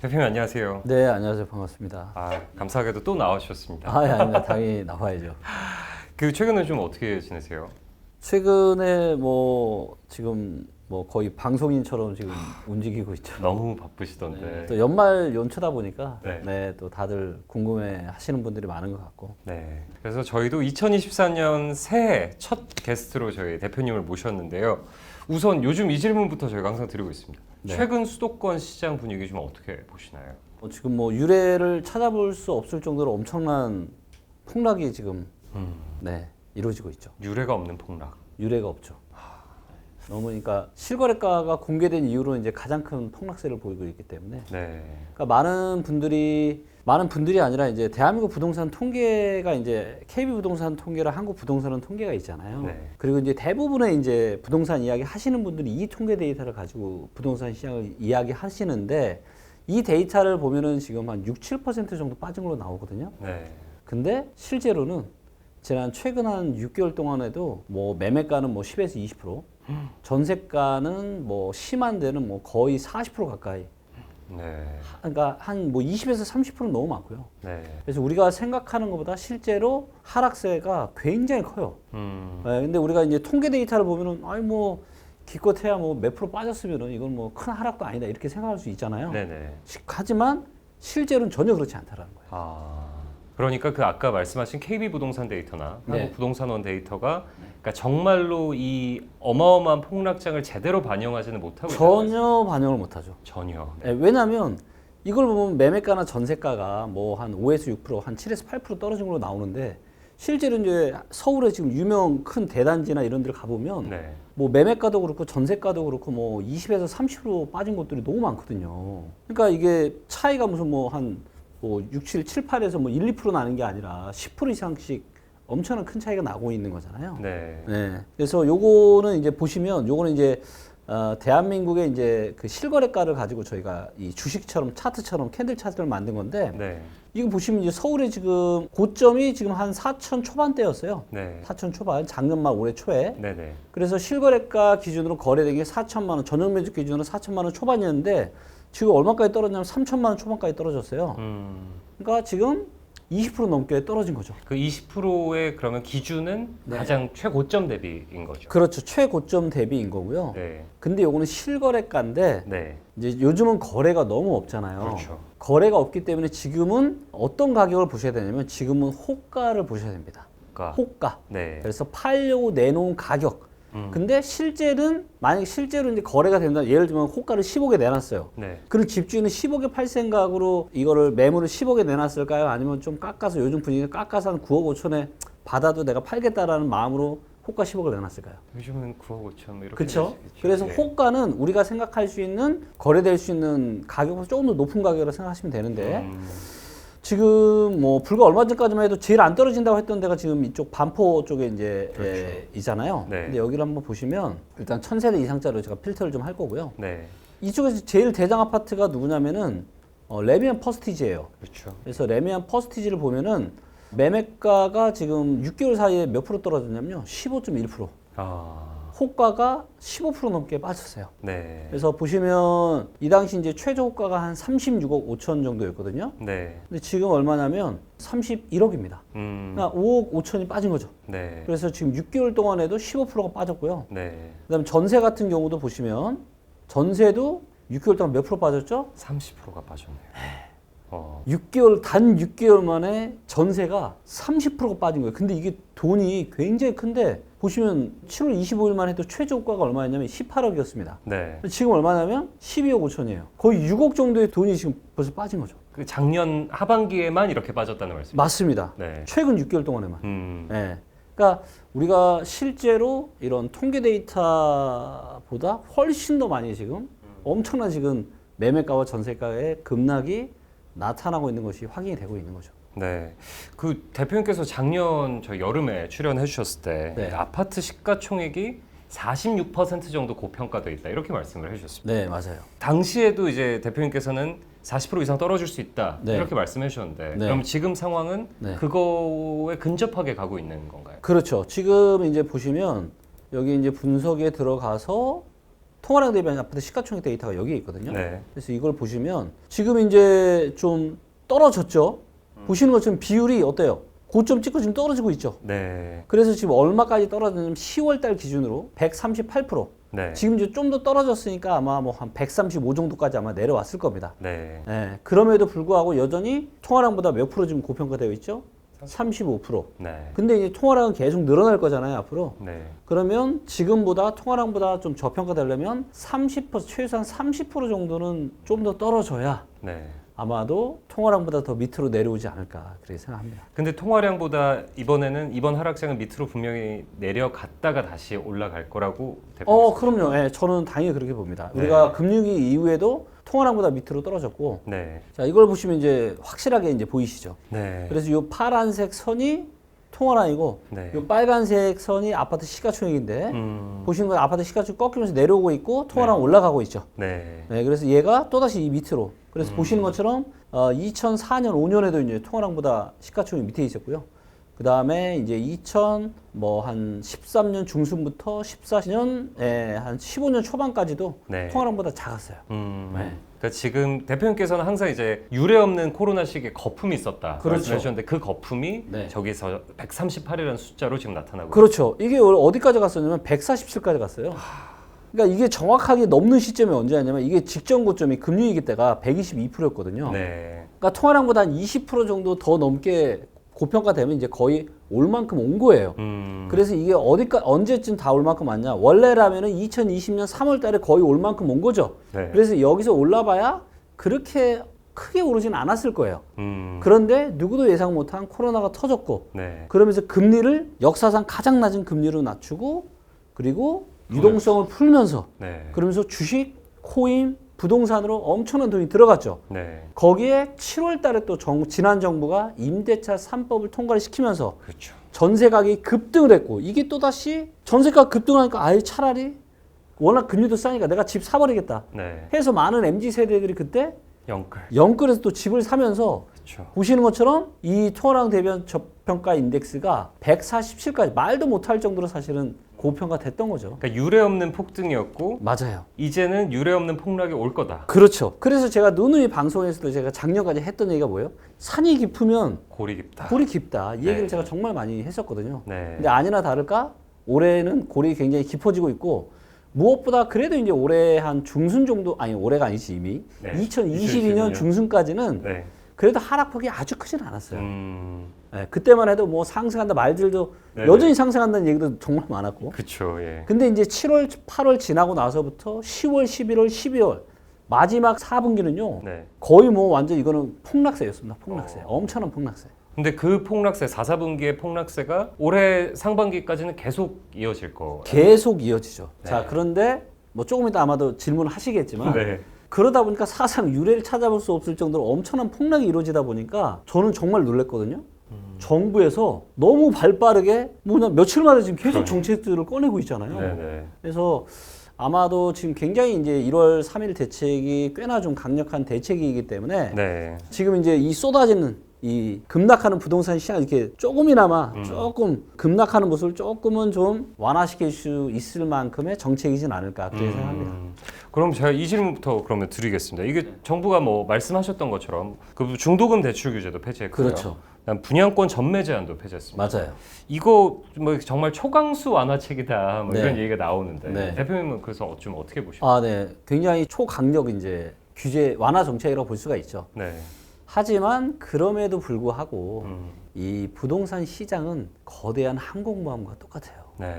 대표님 안녕하세요. 네, 안녕하세요. 반갑습니다. 감사하게도 또 나와주셨습니다. 아닙니다. 당연히 나와야죠. 최근에 좀 어떻게 지내세요? 최근에 지금 거의 방송인처럼 지금 움직이고 있죠. 너무 바쁘시던데. 네, 또 연말 연초다 보니까 네. 또 다들 궁금해 하시는 분들이 많은 것 같고. 네. 그래서 저희도 2024년 새해 첫 게스트로 저희 대표님을 모셨는데요. 우선 요즘 이 질문부터 저희가 항상 드리고 있습니다. 네. 최근 수도권 시장 분위기 좀 어떻게 보시나요? 지금 유례를 찾아볼 수 없을 정도로 엄청난 폭락이 지금 이루어지고 있죠. 유례가 없는 폭락. 유례가 없죠. 너무 그러니까 실거래가가 공개된 이후로 이제 가장 큰 폭락세를 보이고 있기 때문에 네. 그러니까 많은 분들이 아니라 이제 대한민국 부동산 통계가 이제 KB 부동산 통계랑 한국 부동산원 통계가 있잖아요. 네. 그리고 이제 대부분의 이제 부동산 이야기 하시는 분들이 이 통계 데이터를 가지고 부동산 시장을 이야기 하시는데 이 데이터를 보면은 지금 한 6, 7% 정도 빠진 걸로 나오거든요. 네. 근데 실제로는 최근 한 6개월 동안에도 매매가는 10에서 20%, 전세가는 심한 데는 거의 40% 가까이. 네. 그러니까 한 20에서 30%는 너무 많고요. 네. 그래서 우리가 생각하는 것보다 실제로 하락세가 굉장히 커요. 네, 근데 우리가 이제 통계 데이터를 보면은 기껏해야 몇 프로 빠졌으면은 이건 큰 하락도 아니다 이렇게 생각할 수 있잖아요. 네네. 하지만 실제로는 전혀 그렇지 않다라는 거예요. 그러니까 아까 말씀하신 KB 부동산 데이터나 네. 한국 부동산원 데이터가 그러니까 정말로 이 어마어마한 폭락장을 제대로 반영하지는 못하고 전혀 반영을 못하죠. 전혀. 네, 왜냐하면 이걸 보면 매매가나 전세가가 한 5에서 6%, 한 7에서 8% 떨어진 걸로 나오는데 실제로 이제 서울에 지금 유명 큰 대단지나 이런 데를 가보면 네. 매매가도 그렇고 전세가도 그렇고 20에서 30% 빠진 곳들이 너무 많거든요. 그러니까 이게 차이가 무슨 한 6, 7, 7, 8에서 1, 2% 나는 게 아니라 10% 이상씩 엄청난 큰 차이가 나고 있는 거잖아요. 네. 네. 그래서 요거는 이제 보시면 요거는 이제 대한민국의 이제 그 실거래가를 가지고 저희가 이 주식처럼 차트처럼 캔들 차트를 만든 건데 네. 이거 보시면 이제 서울에 지금 고점이 지금 한 4천 초반대였어요. 네. 4천 초반, 작년 말 올해 초에. 네네. 그래서 실거래가 기준으로 거래된 게 4천만 원, 전용 매집 기준으로 4천만 원 초반이었는데 지금 얼마까지 떨어졌냐면 3천만 원 초반까지 떨어졌어요. 그러니까 지금 20% 넘게 떨어진 거죠. 그 20%의 그러면 기준은 네. 가장 최고점 대비인 거죠. 그렇죠. 최고점 대비인 거고요. 네. 근데 요거는 실거래가인데 네. 이제 요즘은 거래가 너무 없잖아요. 그렇죠. 거래가 없기 때문에 지금은 어떤 가격을 보셔야 되냐면 지금은 호가를 보셔야 됩니다. 호가. 네. 그래서 팔려고 내놓은 가격. 근데 만약에 실제로 이제 거래가 된다. 예를 들면 호가를 10억에 내놨어요. 네. 그럼 집주인은 10억에 팔 생각으로 이거를 매물을 10억에 내놨을까요? 아니면 좀 깎아서 요즘 분위기 깎아서 한 9억 5천에 받아도 내가 팔겠다라는 마음으로 호가 10억을 내놨을까요? 요즘은 9억 5천 이렇게. 그렇죠. 되시겠죠. 그래서 네. 호가는 우리가 생각할 수 있는 거래될 수 있는 가격보다 조금 더 높은 가격으로 생각하시면 되는데 지금 불과 얼마 전까지만 해도 제일 안 떨어진다고 했던 데가 지금 이쪽 반포 쪽에 이제 그렇죠. 있잖아요. 네. 근데 여기를 한번 보시면 일단 1000세대 이상짜리로 제가 필터를 좀 할 거고요. 네. 이쪽에서 제일 대장 아파트가 누구냐면은 레미안 퍼스티지예요. 그렇죠. 그래서 레미안 퍼스티지를 보면은 매매가가 지금 6개월 사이에 몇 프로 떨어졌냐면요. 15.1%. 호가가 15% 넘게 빠졌어요. 네. 그래서 보시면 이 당시 이제 최저 호가가 한 36억 5천 정도였거든요. 네. 근데 지금 얼마냐면 31억입니다. 그러니까 5억 5천이 빠진 거죠. 네. 그래서 지금 6개월 동안에도 15%가 빠졌고요. 네. 그다음에 전세 같은 경우도 보시면 전세도 6개월 동안 몇 프로 빠졌죠? 30%가 빠졌네요. 6개월, 6개월 만에 전세가 30%가 빠진 거예요. 근데 이게 돈이 굉장히 큰데 보시면 7월 25일만 해도 최저가가 얼마였냐면 18억이었습니다. 네. 지금 얼마냐면 12억 5천이에요. 거의 6억 정도의 돈이 지금 벌써 빠진 거죠. 그 작년 하반기에만 이렇게 빠졌다는 말씀이죠? 맞습니다. 네. 최근 6개월 동안에만. 네. 그러니까 우리가 실제로 이런 통계 데이터보다 훨씬 더 많이 지금 엄청난 지금 매매가와 전세가의 급락이 나타나고 있는 것이 확인이 되고 있는 거죠. 네. 그 대표님께서 작년 저 여름에 출연해 주셨을 때 네. 아파트 시가총액이 46% 정도 고평가돼 있다 이렇게 말씀을 해주셨습니다. 네, 맞아요. 당시에도 이제 대표님께서는 40% 이상 떨어질 수 있다 네. 이렇게 말씀해 주셨는데 네. 그럼 지금 상황은 네. 그거에 근접하게 가고 있는 건가요? 그렇죠. 지금 이제 보시면 여기 이제 분석에 들어가서 통화량 대비 아파트 시가총액 데이터가 여기에 있거든요. 네. 그래서 이걸 보시면 지금 이제 좀 떨어졌죠. 보시는 것처럼 비율이 어때요? 고점 찍고 지금 떨어지고 있죠. 네. 그래서 지금 얼마까지 떨어졌냐면 10월 달 기준으로 138%. 네. 지금 이제 좀 더 떨어졌으니까 아마 뭐 한 135 정도까지 아마 내려왔을 겁니다. 네. 예, 그럼에도 불구하고 여전히 통화량보다 몇 프로 지금 고평가되어 있죠? 35%. 네. 근데 이제 통화량은 계속 늘어날 거잖아요, 앞으로. 네. 그러면 지금보다 통화량보다 좀 저평가되려면 30%, 최소한 30% 정도는 좀 더 떨어져야 네. 아마도 통화량보다 더 밑으로 내려오지 않을까 그렇게 생각합니다. 근데 통화량보다 이번 하락장은 밑으로 분명히 내려갔다가 다시 올라갈 거라고 대표님. 그럼요. 예, 저는 당연히 그렇게 봅니다. 네. 우리가 금융위기 이후에도 통화량보다 밑으로 떨어졌고, 네. 자 이걸 보시면 이제 확실하게 이제 보이시죠. 네. 그래서 이 파란색 선이 통화량이고, 네. 이 빨간색 선이 아파트 시가총액인데, 보시는 건 아파트 시가총액 꺾이면서 내려오고 있고 통화량 올라가고 있죠. 네. 네, 그래서 얘가 또 다시 이 밑으로. 그래서 보시는 것처럼 2004년, 5년에도 이제 통화량보다 시가총액 밑에 있었고요. 그 다음에 이제 2000한 13년 중순부터 14년, 한 15년 초반까지도 네. 통화량보다 작았어요. 네. 그러니까 지금 대표님께서는 항상 이제 유례 없는 코로나 시기에 거품이 있었다 그렇죠. 말씀하셨는데 그 거품이 네. 저기서 138이라는 숫자로 지금 나타나고 그렇죠. 이게 어디까지 갔었냐면 147까지 갔어요. 그러니까 이게 정확하게 넘는 시점이 언제였냐면 이게 직전 고점이 금융위기 때가 122%였거든요. 네. 그러니까 통화량보다 한 20% 정도 더 넘게 고평가되면 이제 거의 올 만큼 온 거예요. 그래서 이게 언제쯤 다 올 만큼 왔냐? 원래라면은 2020년 3월 달에 거의 올 만큼 온 거죠. 네. 그래서 여기서 올라봐야 그렇게 크게 오르진 않았을 거예요. 그런데 누구도 예상 못한 코로나가 터졌고, 네. 그러면서 금리를 역사상 가장 낮은 금리로 낮추고, 그리고 유동성을 풀면서, 네. 그러면서 주식, 코인, 부동산으로 엄청난 돈이 들어갔죠. 네. 거기에 7월 달에 또 지난 정부가 임대차 3법을 통과를 시키면서 그렇죠. 전세 가격이 급등을 했고, 이게 또다시 전세가 급등하니까 아예 차라리 워낙 금리도 싸니까 내가 집 사버리겠다 네. 해서 많은 MZ 세대들이 그때 영끌. 영끌에서 또 집을 사면서 그렇죠. 보시는 것처럼 이 통화량 대비 저평가 인덱스가 147까지 말도 못할 정도로 사실은 고평가 됐던 거죠. 그러니까 유례 없는 폭등이었고 맞아요. 이제는 유례 없는 폭락이 올 거다. 그렇죠. 그래서 제가 누누이 방송에서도 제가 작년까지 했던 얘기가 뭐예요? 산이 깊으면 골이 깊다. 골이 깊다. 이 얘기를 네. 제가 정말 많이 했었거든요. 네. 근데 아니나 다를까 올해는 골이 굉장히 깊어지고 있고 무엇보다 그래도 이제 올해 한 중순 정도 아니 올해가 아니지 이미 네. 2022년 중순까지는 네. 그래도 하락폭이 아주 크진 않았어요. 음. 네, 그때만 해도 뭐 상승한다 말들도 네, 여전히 상승한다는 얘기도 정말 많았고. 그렇죠. 예. 근데 이제 7월, 8월 지나고 나서부터 10월, 11월, 12월 마지막 4분기는요. 네. 거의 뭐 완전 이거는 폭락세였습니다. 폭락세. 엄청난 폭락세. 근데 그 폭락세 4, 4분기의 폭락세가 올해 상반기까지는 계속 이어질 거. 계속 이어지죠. 네. 자, 그런데 뭐 조금 이따 아마도 질문을 하시겠지만 네. 그러다 보니까 사상 유례를 찾아볼 수 없을 정도로 엄청난 폭락이 이루어지다 보니까 저는 정말 놀랐거든요. 정부에서 너무 발빠르게 뭐 그냥 며칠마다 지금 계속 정책들을 꺼내고 있잖아요. 네네. 그래서 아마도 지금 굉장히 이제 1월 3일 대책이 꽤나 좀 강력한 대책이기 때문에 네. 지금 이제 이 쏟아지는 이 급락하는 부동산 시장 이렇게 조금이나마 조금 급락하는 모습을 조금은 좀 완화시킬 수 있을 만큼의 정책이진 않을까 그렇게 생각합니다. 그럼 제가 이 질문부터 그러면 드리겠습니다. 이게 정부가 뭐 말씀하셨던 것처럼 그 중도금 대출 규제도 폐지했고요. 그렇죠. 그다음 분양권 전매 제한도 폐지했습니다. 맞아요. 이거 뭐 정말 초강수 완화책이다 뭐 네. 이런 얘기가 나오는데 네. 대표님은 그래서 좀 어떻게 보십니까? 아, 네. 굉장히 초강력 이제 규제 완화 정책이라고 볼 수가 있죠. 네. 하지만 그럼에도 불구하고 이 부동산 시장은 거대한 항공모함과 똑같아요. 네.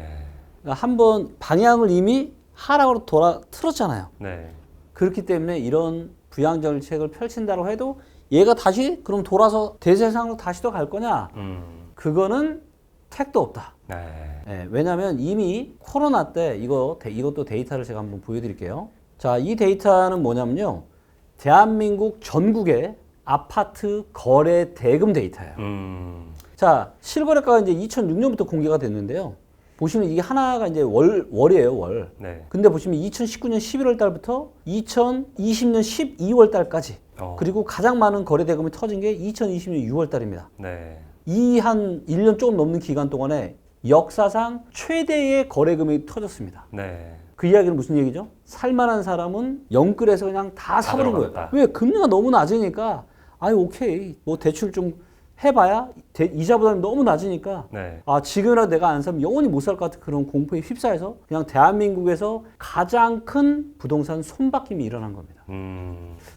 그러니까 한번 방향을 이미 하락으로 틀었잖아요. 네. 그렇기 때문에 이런 부양 정책을 펼친다고 해도 얘가 다시 그럼 돌아서 대세상으로 다시 또 갈 거냐? 그거는 택도 없다. 네. 예, 왜냐하면 이미 코로나 때 이것도 데이터를 제가 한번 보여드릴게요. 자, 이 데이터는 뭐냐면요. 대한민국 전국의 아파트 거래 대금 데이터예요. 자, 실거래가가 이제 2006년부터 공개가 됐는데요. 보시면 이게 하나가 이제 월이에요, 월. 네. 근데 보시면 2019년 11월 달부터 2020년 12월 달까지 그리고 가장 많은 거래 대금이 터진 게 2020년 6월 달입니다. 네. 이 한 1년 조금 넘는 기간 동안에 역사상 최대의 거래금이 터졌습니다. 네. 그 이야기는 무슨 얘기죠? 살만한 사람은 영끌해서 그냥 다 사버린 거예요. 들어갔다. 왜? 금리가 너무 낮으니까 아유 오케이 뭐 대출 좀 해봐야 이자 부담이 너무 낮으니까 네. 아 지금이라도 내가 안 사면 영원히 못 살 것 같은 그런 공포에 휩싸여서 그냥 대한민국에서 가장 큰 부동산 손바뀜이 일어난 겁니다.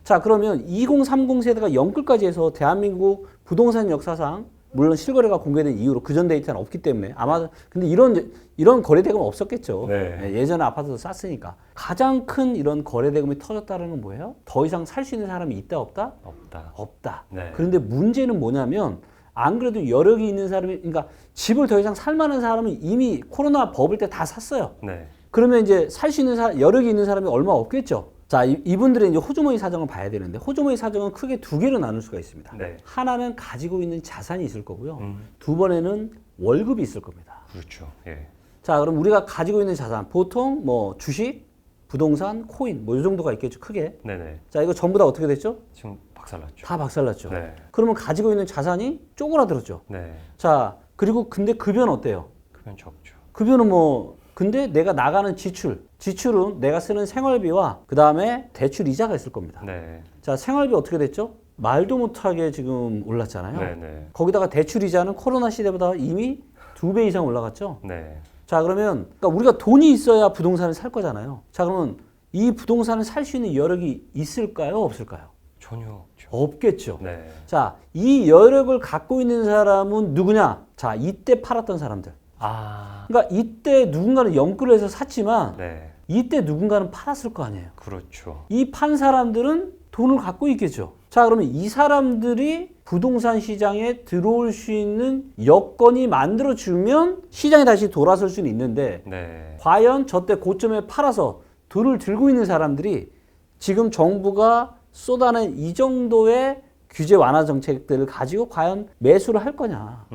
자 그러면 2030 세대가 영끌까지 해서 대한민국 부동산 역사상 물론 실거래가 공개된 이후로 그전 데이터는 없기 때문에 아마 근데 이런 거래 대금은 없었겠죠. 네. 예전에 아파트도 쌌으니까 가장 큰 이런 거래 대금이 터졌다는 건 뭐예요? 더 이상 살 수 있는 사람이 있다 없다? 없다. 없다. 네. 그런데 문제는 뭐냐면 안 그래도 여력이 있는 사람이 그러니까 집을 더 이상 살 만한 사람은 이미 코로나 버블 때 다 샀어요. 네. 그러면 이제 살 수 있는 여력이 있는 사람이 얼마 없겠죠. 자, 이분들의 이제 호주머니 사정을 봐야 되는데 호주머니 사정은 크게 두 개로 나눌 수가 있습니다. 네. 하나는 가지고 있는 자산이 있을 거고요. 두 번에는 월급이 있을 겁니다. 그렇죠. 예. 자, 그럼 우리가 가지고 있는 자산 보통 뭐 주식, 부동산, 코인 뭐 이 정도가 있겠죠. 크게. 네네. 자, 이거 전부 다 어떻게 됐죠? 지금 박살났죠. 다 박살났죠. 네. 그러면 가지고 있는 자산이 쪼그라들었죠. 네. 자, 그리고 근데 급여는 어때요? 그러면 적죠. 급여는 뭐 근데 내가 나가는 지출은 내가 쓰는 생활비와 그 다음에 대출 이자가 있을 겁니다. 네. 자, 생활비 어떻게 됐죠? 말도 못하게 지금 올랐잖아요. 네네. 거기다가 대출 이자는 코로나 시대보다 이미 2배 이상 올라갔죠. 네. 자, 그러면 그러니까 우리가 돈이 있어야 부동산을 살 거잖아요. 자, 그러면 이 부동산을 살 수 있는 여력이 있을까요? 없을까요? 전혀 없죠. 없겠죠. 네. 자, 이 여력을 갖고 있는 사람은 누구냐? 자, 이때 팔았던 사람들. 아. 그러니까 이때 누군가는 영끌을 해서 샀지만 네. 이때 누군가는 팔았을 거 아니에요. 그렇죠. 이 판 사람들은 돈을 갖고 있겠죠. 자, 그러면 이 사람들이 부동산 시장에 들어올 수 있는 여건이 만들어주면 시장이 다시 돌아설 수는 있는데 네. 과연 저때 고점에 팔아서 돈을 들고 있는 사람들이 지금 정부가 쏟아낸 이 정도의 규제 완화 정책들을 가지고 과연 매수를 할 거냐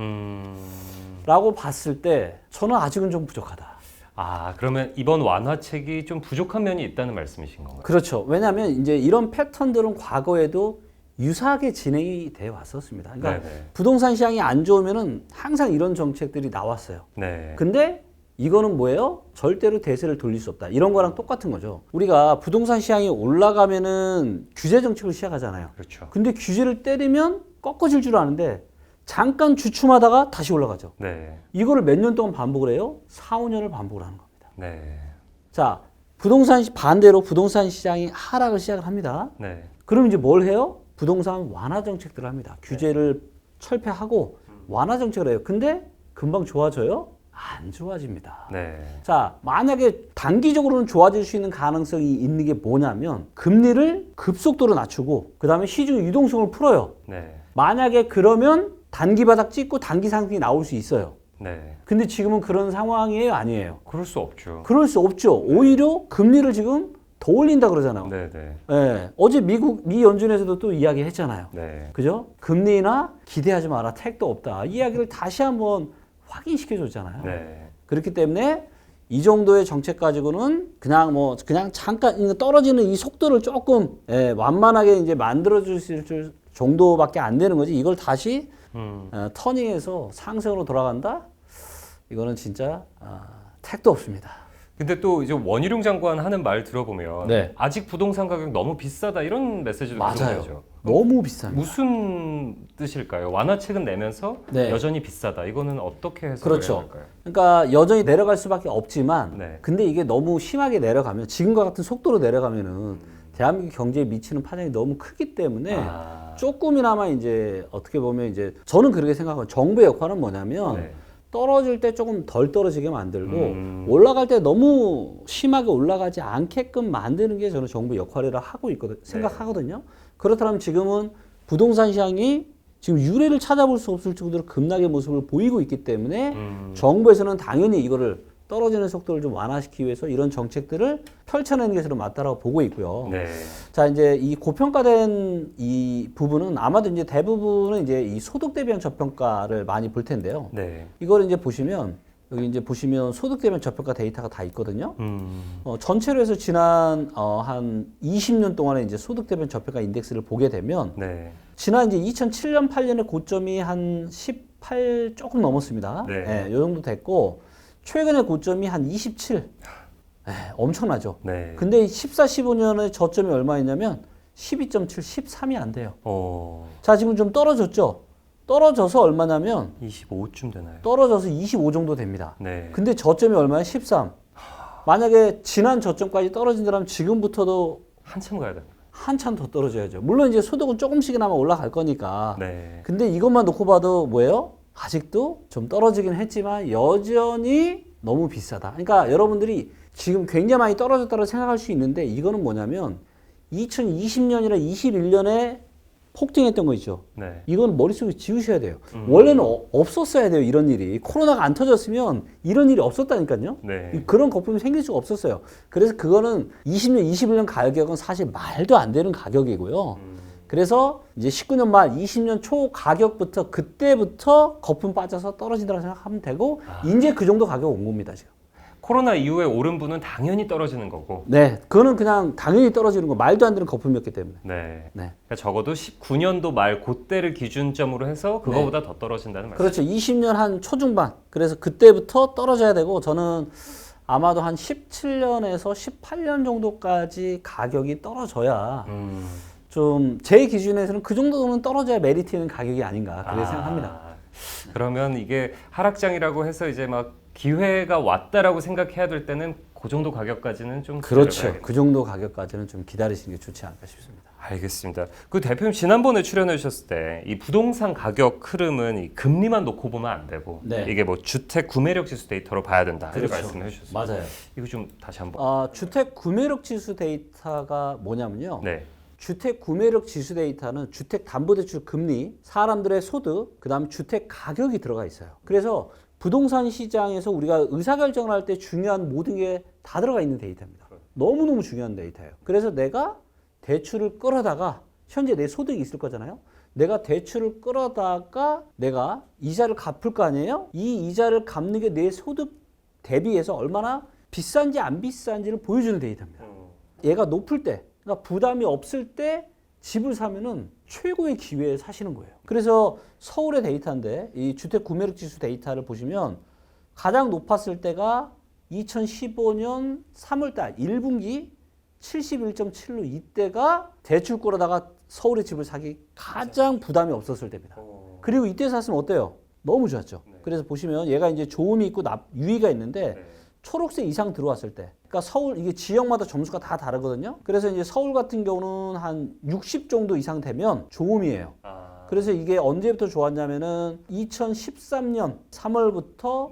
라고 봤을 때 저는 아직은 좀 부족하다. 아, 그러면 이번 완화책이 좀 부족한 면이 있다는 말씀이신 건가요? 그렇죠. 왜냐하면 이제 이런 패턴들은 과거에도 유사하게 진행이 돼 왔었습니다. 그러니까 네네. 부동산 시장이 안 좋으면은 항상 이런 정책들이 나왔어요. 네. 근데 이거는 뭐예요? 절대로 대세를 돌릴 수 없다. 이런 거랑 똑같은 거죠. 우리가 부동산 시장이 올라가면은 규제 정책을 시작하잖아요. 그렇죠. 근데 규제를 때리면 꺾어질 줄 아는데 잠깐 주춤하다가 다시 올라가죠. 네. 이거를 몇 년 동안 반복을 해요? 4, 5년을 반복을 하는 겁니다. 네. 자, 반대로 부동산 시장이 하락을 시작을 합니다. 네. 그럼 이제 뭘 해요? 부동산 완화 정책들을 합니다. 규제를 철폐하고 완화 정책을 해요. 근데 금방 좋아져요? 안 좋아집니다. 네. 자, 만약에 단기적으로는 좋아질 수 있는 가능성이 있는 게 뭐냐면 금리를 급속도로 낮추고 그 다음에 시중 유동성을 풀어요. 네. 만약에 그러면 단기 바닥 찍고 단기 상승이 나올 수 있어요. 네. 근데 지금은 그런 상황이에요? 아니에요? 그럴 수 없죠. 그럴 수 없죠. 오히려 금리를 지금 더 올린다 그러잖아요. 네, 네. 예, 어제 미 연준에서도 또 이야기 했잖아요. 네. 그죠? 금리나 기대하지 마라. 택도 없다. 이 이야기를 다시 한번 확인시켜 줬잖아요. 네. 그렇기 때문에 이 정도의 정책 가지고는 그냥 잠깐 떨어지는 이 속도를 조금 완만하게 이제 만들어 주실 정도밖에 안 되는 거지. 이걸 다시 터닝해서 상승으로 돌아간다? 이거는 진짜 택도 없습니다. 근데 또 이제 원희룡 장관 하는 말 들어보면 네. 아직 부동산 가격 너무 비싸다 이런 메시지도 맞아요. 들어오죠. 너무 비쌉니다. 무슨 뜻일까요? 완화책은 내면서 네. 여전히 비싸다. 이거는 어떻게 해석해야 그렇죠. 할까요? 그러니까 여전히 내려갈 수밖에 없지만 네. 근데 이게 너무 심하게 내려가면 지금과 같은 속도로 내려가면은 대한민국 경제에 미치는 파장이 너무 크기 때문에 조금이나마 이제 어떻게 보면 이제 저는 그렇게 생각하고 정부의 역할은 뭐냐면 네. 떨어질 때 조금 덜 떨어지게 만들고 올라갈 때 너무 심하게 올라가지 않게끔 만드는 게 저는 정부 역할이라 하고 있거든 생각하거든요. 그렇다면 지금은 부동산 시장이 지금 유례를 찾아볼 수 없을 정도로 급락의 모습을 보이고 있기 때문에 정부에서는 당연히 이거를 떨어지는 속도를 좀 완화시키기 위해서 이런 정책들을 펼쳐내는 게 저는 맞다라고 보고 있고요. 네. 자, 이제 이 고평가된 이 부분은 아마도 이제 대부분은 이제 이 소득 대비한 저평가를 많이 볼 텐데요. 네. 이걸 이제 보시면 여기 이제 보시면 소득 대비한 저평가 데이터가 다 있거든요. 전체로 해서 지난 한 20년 동안의 이제 소득 대비한 저평가 인덱스를 보게 되면 네. 지난 이제 2007년 8년의 고점이 한 18 조금 넘었습니다. 네. 네, 요 정도 됐고 최근의 고점이 한 27. 엄청나죠. 네. 근데 14, 15년의 저점이 얼마였냐면 12.7, 13이 안 돼요. 자, 지금 좀 떨어졌죠? 떨어져서 얼마냐면 25쯤 되나요? 떨어져서 25 정도 됩니다. 네. 근데 저점이 얼마야? 13. 만약에 지난 저점까지 떨어진다면 지금부터도 한참 가야 됩니다. 한참 더 떨어져야죠. 물론 이제 소득은 조금씩이나마 올라갈 거니까. 네. 근데 이것만 놓고 봐도 뭐예요? 아직도 좀 떨어지긴 했지만 여전히 너무 비싸다. 그러니까 여러분들이 지금 굉장히 많이 떨어졌다고 생각할 수 있는데 이거는 뭐냐면 2020년이나 21년에 폭등했던 거 있죠. 네. 이건 머릿속에 지우셔야 돼요. 원래는 없었어야 돼요. 이런 일이. 코로나가 안 터졌으면 이런 일이 없었다니까요. 네. 그런 거품이 생길 수가 없었어요. 그래서 그거는 20년, 21년 가격은 사실 말도 안 되는 가격이고요. 그래서 이제 19년 말 20년 초 가격부터 그때부터 거품 빠져서 떨어진다고 생각하면 되고 이제 그 정도 가격 온 겁니다. 지금. 코로나 이후에 오른 분은 당연히 떨어지는 거고. 네, 그거는 그냥 당연히 떨어지는 거 말도 안 되는 거품이었기 때문에. 네. 네. 그러니까 적어도 19년도 말 그때를 기준점으로 해서 그거보다 더 떨어진다는 말씀. 그렇죠. 20년 한 초중반. 그래서 그때부터 떨어져야 되고 저는 아마도 한 17년에서 18년 정도까지 가격이 떨어져야 좀 제 기준에서는 그 정도는 떨어져야 메리트 있는 가격이 아닌가 그렇게 생각합니다. 그러면 이게 하락장이라고 해서 이제 막 기회가 왔다라고 생각해야 될 때는 그 정도 가격까지는 좀 그렇죠. 기다려봐야겠네요. 그 정도 가격까지는 좀 기다리시는 게 좋지 않을까 싶습니다. 알겠습니다. 그 대표님 지난번에 출연해 주셨을 때 이 부동산 가격 흐름은 이 금리만 놓고 보면 안 되고 네. 이게 뭐 주택 구매력 지수 데이터로 봐야 된다 이렇게 그렇죠. 말씀해 주셨어요. 맞아요. 이거 좀 다시 한번. 주택 구매력 지수 데이터가 뭐냐면요. 네. 주택 구매력 지수 데이터는 주택 담보대출 금리, 사람들의 소득, 그다음 주택 가격이 들어가 있어요. 그래서 부동산 시장에서 우리가 의사결정을 할 때 중요한 모든 게 다 들어가 있는 데이터입니다. 너무너무 중요한 데이터예요. 그래서 내가 대출을 끌어다가 현재 내 소득이 있을 거잖아요. 내가 대출을 끌어다가 내가 이자를 갚을 거 아니에요? 이 이자를 갚는 게 내 소득 대비해서 얼마나 비싼지 안 비싼지를 보여주는 데이터입니다. 얘가 높을 때, 그러니까 부담이 없을 때 집을 사면은 최고의 기회에 사시는 거예요. 그래서 서울의 데이터인데 이 주택 구매력 지수 데이터를 보시면 가장 높았을 때가 2015년 3월달 1분기 71.7로 이때가 대출 끌어다가 서울의 집을 사기 가장 부담이 없었을 때입니다. 그리고 이때 샀으면 어때요? 너무 좋았죠. 그래서 보시면 얘가 이제 좋음이 있고 유의가 있는데 초록색 이상 들어왔을 때, 그러니까 서울 이게 지역마다 점수가 다 다르거든요. 그래서 이제 서울 같은 경우는 한 60 정도 이상 되면 좋음이에요. 그래서 이게 언제부터 좋았냐면은 2013년 3월부터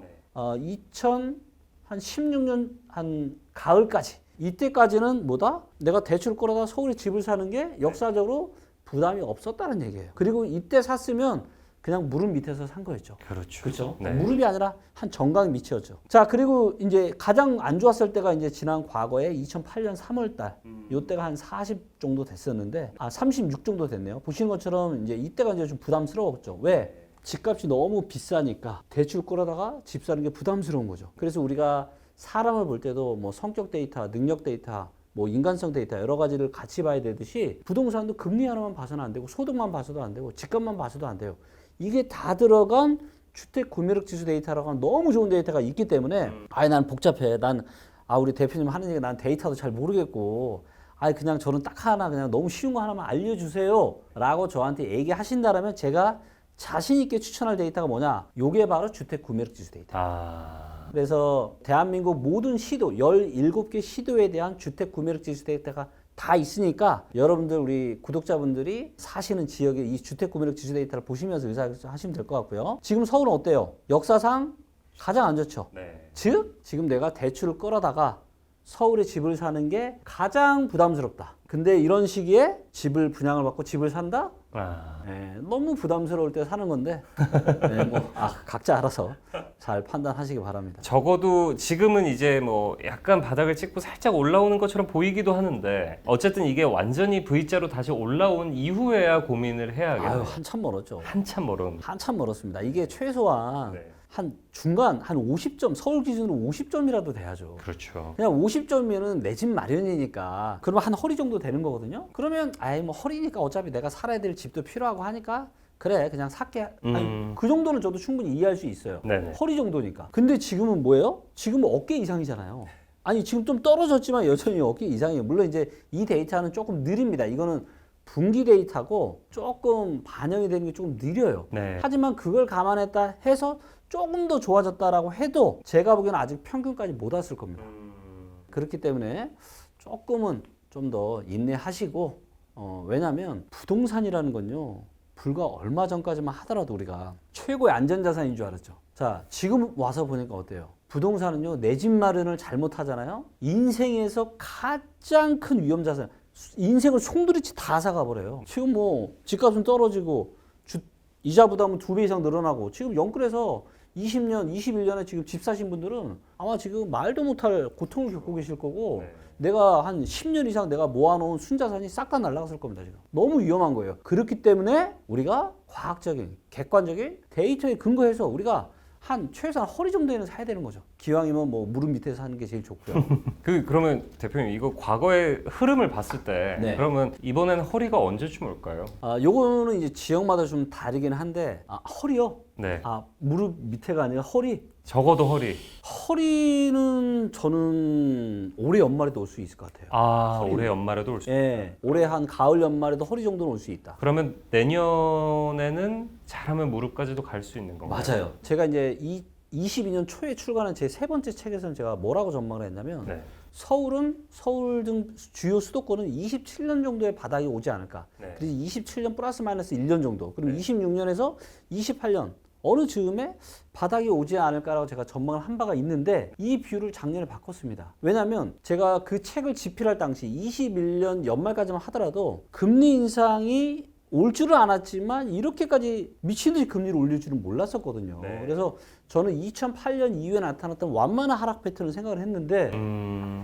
2016년 한 가을까지 이때까지는 뭐다? 내가 대출 끌어다 서울에 집을 사는 게 역사적으로 부담이 없었다는 얘기예요. 그리고 이때 샀으면 그냥 무릎 밑에서 산 거였죠. 그렇죠. 그렇죠. 네. 무릎이 아니라 한 정강 밑이었죠. 자, 그리고 이제 가장 안 좋았을 때가 이제 지난 과거에 2008년 3월 달. 요때가 한 40 정도 됐었는데 36 정도 됐네요. 보시는 것처럼 이제 이때가 이제 좀 부담스러웠죠. 왜? 집값이 너무 비싸니까 대출 끌어다가 집 사는 게 부담스러운 거죠. 그래서 우리가 사람을 볼 때도 뭐 성격 데이터, 능력 데이터, 뭐 인간성 데이터 여러 가지를 같이 봐야 되듯이 부동산도 금리 하나만 봐서는 안 되고 소득만 봐서도 안 되고 집값만 봐서도 안 돼요. 이게 다 들어간 주택 구매력 지수 데이터라고 하는 너무 좋은 데이터가 있기 때문에 난 복잡해. 우리 대표님 하는 얘기 난 데이터도 잘 모르겠고 그냥 저는 딱 하나 그냥 너무 쉬운 거 하나만 알려주세요 라고 저한테 얘기하신다면 제가 자신 있게 추천할 데이터가 뭐냐? 요게 바로 주택 구매력 지수 데이터. 그래서 대한민국 모든 시도 17개 시도에 대한 주택 구매력 지수 데이터가 다 있으니까 여러분들 우리 구독자분들이 사시는 지역의 이 주택 구매력 지수 데이터를 보시면서 의사결정하시면 될 것 같고요. 지금 서울은 어때요? 역사상 가장 안 좋죠. 네. 즉 지금 내가 대출을 끌어다가 서울에 집을 사는 게 가장 부담스럽다. 근데 이런 시기에 집을 분양을 받고 집을 산다? 너무 부담스러울 때 사는 건데 각자 알아서 잘 판단하시기 바랍니다. 적어도 지금은 이제 뭐 약간 바닥을 찍고 살짝 올라오는 것처럼 보이기도 하는데 어쨌든 이게 완전히 V자로 다시 올라온 이후에야 고민을 해야겠네요. 한참 멀었죠. 한참 멀었습니다. 이게 최소한 한 중간 한 50점, 서울 기준으로 50점이라도 돼야죠. 그렇죠. 그냥 50점이면은 내 집 마련이니까 그러면 한 허리 정도 되는 거거든요. 그러면 뭐 허리니까 어차피 내가 살아야 될 집도 필요하고 하니까 그래 그냥 살게. 그 정도는 저도 충분히 이해할 수 있어요. 네네. 허리 정도니까. 근데 지금은 뭐예요? 지금은 어깨 이상이잖아요. 아니 지금 좀 떨어졌지만 여전히 어깨 이상이에요. 물론 이제 이 데이터는 조금 느립니다. 이거는 분기 데이터고 조금 반영이 되는 게 조금 느려요. 네. 하지만 그걸 감안했다 해서 조금 더 좋아졌다라고 해도 제가 보기에는 아직 평균까지 못 왔을 겁니다. 그렇기 때문에 조금은 좀 더 인내하시고 왜냐하면 부동산이라는 건요. 불과 얼마 전까지만 하더라도 우리가 최고의 안전자산인 줄 알았죠. 자, 지금 와서 보니까 어때요? 부동산은요, 내 집 마련을 잘못하잖아요. 인생에서 가장 큰 위험자산, 인생을 송두리째 다 사가버려요. 지금 뭐 집값은 떨어지고 이자 부담은 2배 이상 늘어나고 지금 영끌에서 20년, 21년에 지금 집 사신 분들은 아마 지금 말도 못할 고통을 겪고 계실 거고 네. 내가 한 10년 이상 내가 모아놓은 순자산이 싹 다 날아갔을 겁니다. 지금 너무 위험한 거예요. 그렇기 때문에 우리가 과학적인, 객관적인 데이터에 근거해서 우리가 한 최소한 허리 정도에는 사야 되는 거죠. 기왕이면 뭐 무릎 밑에 사는 게 제일 좋고요. 그러면 대표님 이거 과거의 흐름을 봤을 때 네. 그러면 이번엔 허리가 언제쯤 올까요? 요거는 이제 지역마다 좀 다르긴 한데 허리요? 네. 무릎 밑에가 아니라 허리. 적어도 허리. 허리는 저는 올해 연말에도 올 수 있을 것 같아요. 올해 연말에도 올 수. 예, 올해 한 가을 연말에도 허리 정도는 올 수 있다. 그러면 내년에는 잘하면 무릎까지도 갈 수 있는 건가요? 맞아요. 제가 이제 22년 초에 출간한 제 세 번째 책에서는 제가 뭐라고 전망을 했냐면 네. 서울 등 주요 수도권은 27년 정도의 바닥이 오지 않을까. 네. 그래서 27년 플러스 마이너스 1년 정도. 그리고 26년에서 28년 어느 즈음에 바닥이 오지 않을까라고 제가 전망을 한 바가 있는데 이 뷰를 작년에 바꿨습니다. 왜냐하면 제가 그 책을 집필할 당시 21년 연말까지만 하더라도 금리 인상이 올 줄은 알았지만 이렇게까지 미친 듯이 금리를 올릴 줄은 몰랐었거든요. 네. 그래서 저는 2008년 이후에 나타났던 완만한 하락 패턴을 생각을 했는데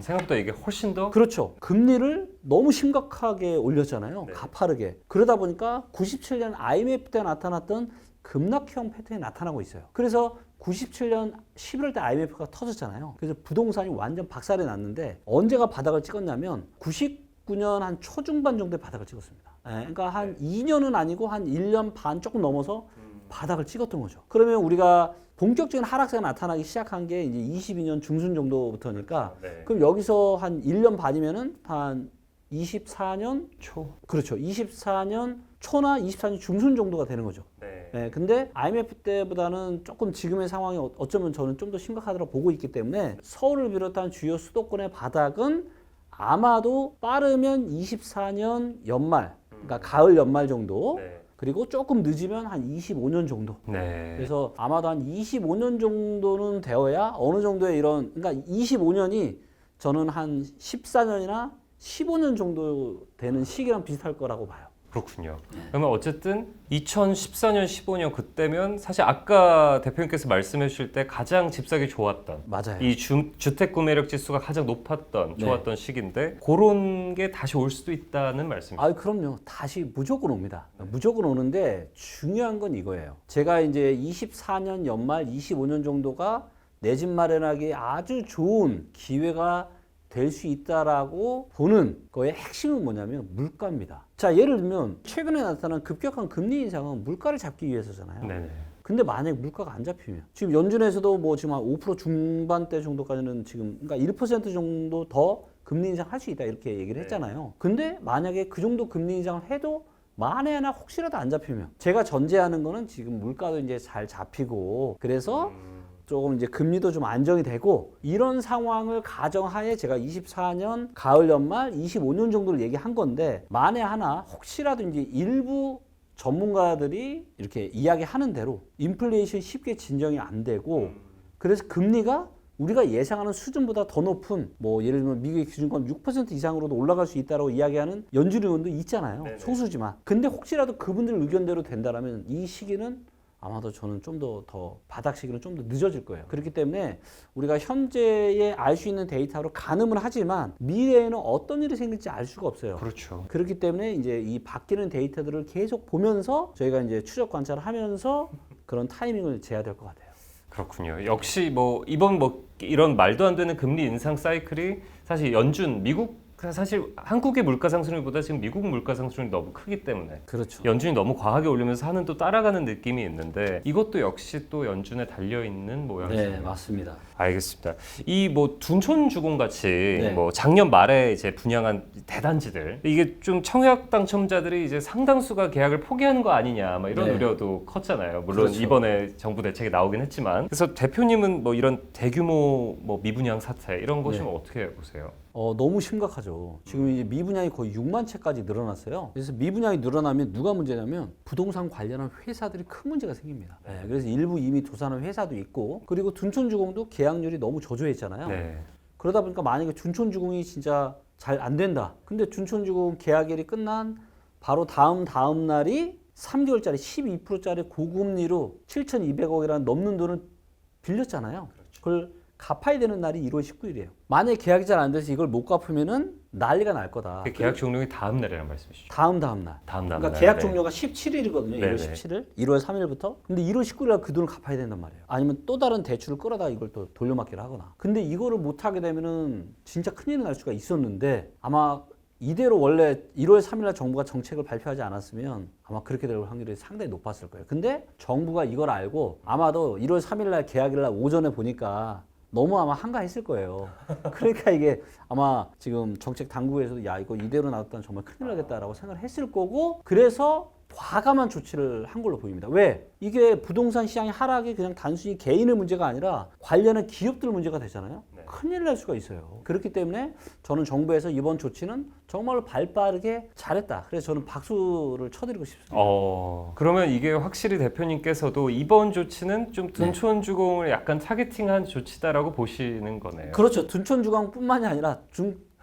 생각보다 이게 훨씬 더 그렇죠. 금리를 너무 심각하게 올렸잖아요. 네. 가파르게. 그러다 보니까 97년 IMF 때 나타났던 급락형 패턴이 나타나고 있어요. 그래서 97년 11월 때 IMF가 터졌잖아요. 그래서 부동산이 완전 박살이 났는데 언제가 바닥을 찍었냐면 99년 한 초중반 정도에 바닥을 찍었습니다. 그러니까 한 2년은 아니고 한 1년 반 조금 넘어서 바닥을 찍었던 거죠. 그러면 우리가 본격적인 하락세가 나타나기 시작한 게 이제 22년 중순 정도부터니까 네. 그럼 여기서 한 1년 반이면은 한 24년 초. 그렇죠. 24년 초나 24년 중순 정도가 되는 거죠. 네. 근데 IMF 때보다는 조금 지금의 상황이 어쩌면 저는 좀 더 심각하다고 보고 있기 때문에 서울을 비롯한 주요 수도권의 바닥은 아마도 빠르면 24년 연말, 그러니까 가을 연말 정도, 네. 그리고 조금 늦으면 한 25년 정도. 네. 그래서 아마도 한 25년 정도는 되어야 어느 정도의 이런, 그러니까 25년이 저는 한 14년이나 15년 정도 되는 시기랑 비슷할 거라고 봐요. 그렇군요. 그러면 어쨌든 2014년, 15년 그때면 사실 아까 대표님께서 말씀해 주실 때 가장 집사기 좋았던 맞아요. 이 주택 구매력 지수가 가장 높았던 네. 좋았던 시기인데 그런 게 다시 올 수도 있다는 말씀이죠. 그럼요. 다시 무조건 옵니다. 무조건 오는데 중요한 건 이거예요. 제가 이제 24년 연말, 25년 정도가 내 집 마련하기 아주 좋은 기회가 될 수 있다라고 보는 거의 핵심은 뭐냐면 물가입니다. 자, 예를 들면 최근에 나타난 급격한 금리 인상은 물가를 잡기 위해서잖아요. 네네. 근데 만약에 물가가 안 잡히면 지금 연준에서도 뭐 지금 한 5% 중반대 정도까지는 지금 그러니까 1% 정도 더 금리 인상 할 수 있다 이렇게 얘기를 했잖아요. 근데 만약에 그 정도 금리 인상을 해도 만에 하나 혹시라도 안 잡히면 제가 전제하는 거는 지금 물가도 이제 잘 잡히고 그래서 조금 이제 금리도 좀 안정이 되고 이런 상황을 가정하에 제가 24년 가을 연말 25년 정도를 얘기한 건데 만에 하나 혹시라도 이제 일부 전문가들이 이렇게 이야기하는 대로 인플레이션 쉽게 진정이 안 되고 그래서 금리가 우리가 예상하는 수준보다 더 높은 뭐 예를 들면 미국의 기준권 6% 이상으로도 올라갈 수 있다고 이야기하는 연준 의원도 있잖아요. 네네. 소수지만. 근데 혹시라도 그분들 의견대로 된다라면 이 시기는 아마도 저는 좀 더 바닥 시기는 좀 더 늦어질 거예요. 그렇기 때문에 우리가 현재에 알 수 있는 데이터로 가늠을 하지만 미래에는 어떤 일이 생길지 알 수가 없어요. 그렇죠. 그렇기 때문에 이제 이 바뀌는 데이터들을 계속 보면서 저희가 이제 추적 관찰을 하면서 그런 타이밍을 재야 될 것 같아요. 그렇군요. 역시 뭐 이번 뭐 이런 말도 안 되는 금리 인상 사이클이 사실 연준 미국 사실 한국의 물가 상승률보다 지금 미국 물가 상승률이 너무 크기 때문에 그렇죠. 연준이 너무 과하게 올리면서 하는 또 따라가는 느낌이 있는데 이것도 역시 또 연준에 달려 있는 모양이죠. 네, 맞습니다. 알겠습니다. 이 뭐 둔촌주공 같이 네. 뭐 작년 말에 이제 분양한 대단지들 이게 좀 청약 당첨자들이 이제 상당수가 계약을 포기하는 거 아니냐 막 이런 네. 우려도 컸잖아요. 물론 그렇죠. 이번에 정부 대책이 나오긴 했지만 그래서 대표님은 뭐 이런 대규모 뭐 미분양 사태 이런 거 좀 네. 어떻게 보세요? 너무 심각하죠. 지금 이제 미분양이 거의 6만 채까지 늘어났어요. 그래서 미분양이 늘어나면 누가 문제냐면 부동산 관련한 회사들이 큰 문제가 생깁니다. 네, 그래서 일부 이미 도산한 회사도 있고 그리고 둔촌주공도 계약률이 너무 저조했잖아요. 네. 그러다 보니까 만약에 둔촌주공이 진짜 잘 안 된다. 근데 둔촌주공 계약일이 끝난 바로 다음 날이 3개월짜리 12%짜리 고금리로 7,200억이라는 넘는 돈을 빌렸잖아요. 그걸 갚아야 되는 날이 1월 19일이에요. 만약에 계약이 잘 안 돼서 이걸 못 갚으면은 난리가 날 거다. 그 계약 종료의 다음 날이란 말씀이시죠? 다음 날. 다음 그러니까 계약 종료가 17일이거든요. 1월 네네. 17일, 1월 3일부터. 근데 1월 19일 그 돈을 갚아야 된단 말이에요. 아니면 또 다른 대출을 끌어다가 이걸 또 돌려막기를 하거나. 근데 이거를 못 하게 되면은 진짜 큰일이 날 수가 있었는데 아마 이대로 원래 1월 3일날 정부가 정책을 발표하지 않았으면 아마 그렇게 될 확률이 상당히 높았을 거예요. 근데 정부가 이걸 알고 아마도 1월 3일날 계약일날 오전에 보니까 너무 아마 한가했을 거예요. 그러니까 이게 아마 지금 정책 당국에서도 야 이거 이대로 놔뒀다면 정말 큰일 나겠다라고 생각을 했을 거고 그래서 과감한 조치를 한 걸로 보입니다. 왜? 이게 부동산 시장의 하락이 그냥 단순히 개인의 문제가 아니라 관련한 기업들 문제가 되잖아요. 네. 큰일 날 수가 있어요. 그렇기 때문에 저는 정부에서 이번 조치는 정말로 발빠르게 잘했다. 그래서 저는 박수를 쳐드리고 싶습니다. 그러면 이게 확실히 대표님께서도 이번 조치는 좀 둔촌주공을 약간 타겟팅한 조치다라고 보시는 거네요. 그렇죠. 둔촌주공뿐만이 아니라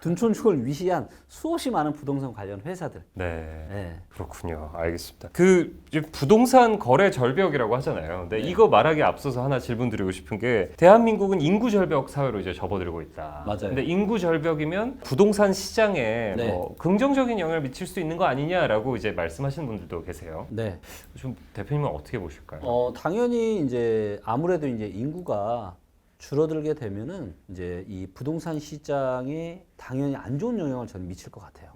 둔촌주공을 위시한 수없이 많은 부동산 관련 회사들. 네. 네. 그렇군요. 알겠습니다. 그 이제 부동산 거래 절벽이라고 하잖아요. 근데 네. 이거 말하기 앞서서 하나 질문 드리고 싶은 게 대한민국은 인구 절벽 사회로 이제 접어들고 있다. 맞아요. 근데 인구 절벽이면 부동산 시장에 네. 뭐 긍정적인 영향을 미칠 수 있는 거 아니냐라고 이제 말씀하시는 분들도 계세요. 네. 좀 대표님은 어떻게 보실까요? 당연히 이제 아무래도 이제 인구가 줄어들게 되면은 이제 이 부동산 시장에 당연히 안 좋은 영향을 저는 미칠 것 같아요.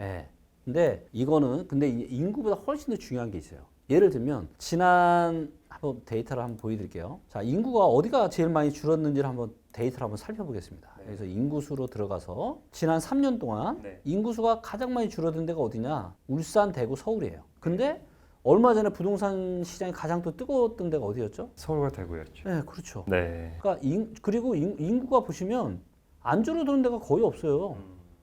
예. 근데 이거는 근데 인구보다 훨씬 더 중요한 게 있어요. 예를 들면 지난 한번 데이터를 한번 보여드릴게요. 자, 인구가 어디가 제일 많이 줄었는지를 한번 데이터를 한번 살펴보겠습니다. 그래서 인구수로 들어가서 지난 3년 동안 인구수가 가장 많이 줄어든 데가 어디냐? 울산, 대구, 서울이에요. 근데 얼마 전에 부동산 시장이 가장 또 뜨거웠던 데가 어디였죠? 서울과 대구였죠. 네, 그렇죠. 네. 그러니까 그리고 인구가 보시면 안 줄어드는 데가 거의 없어요.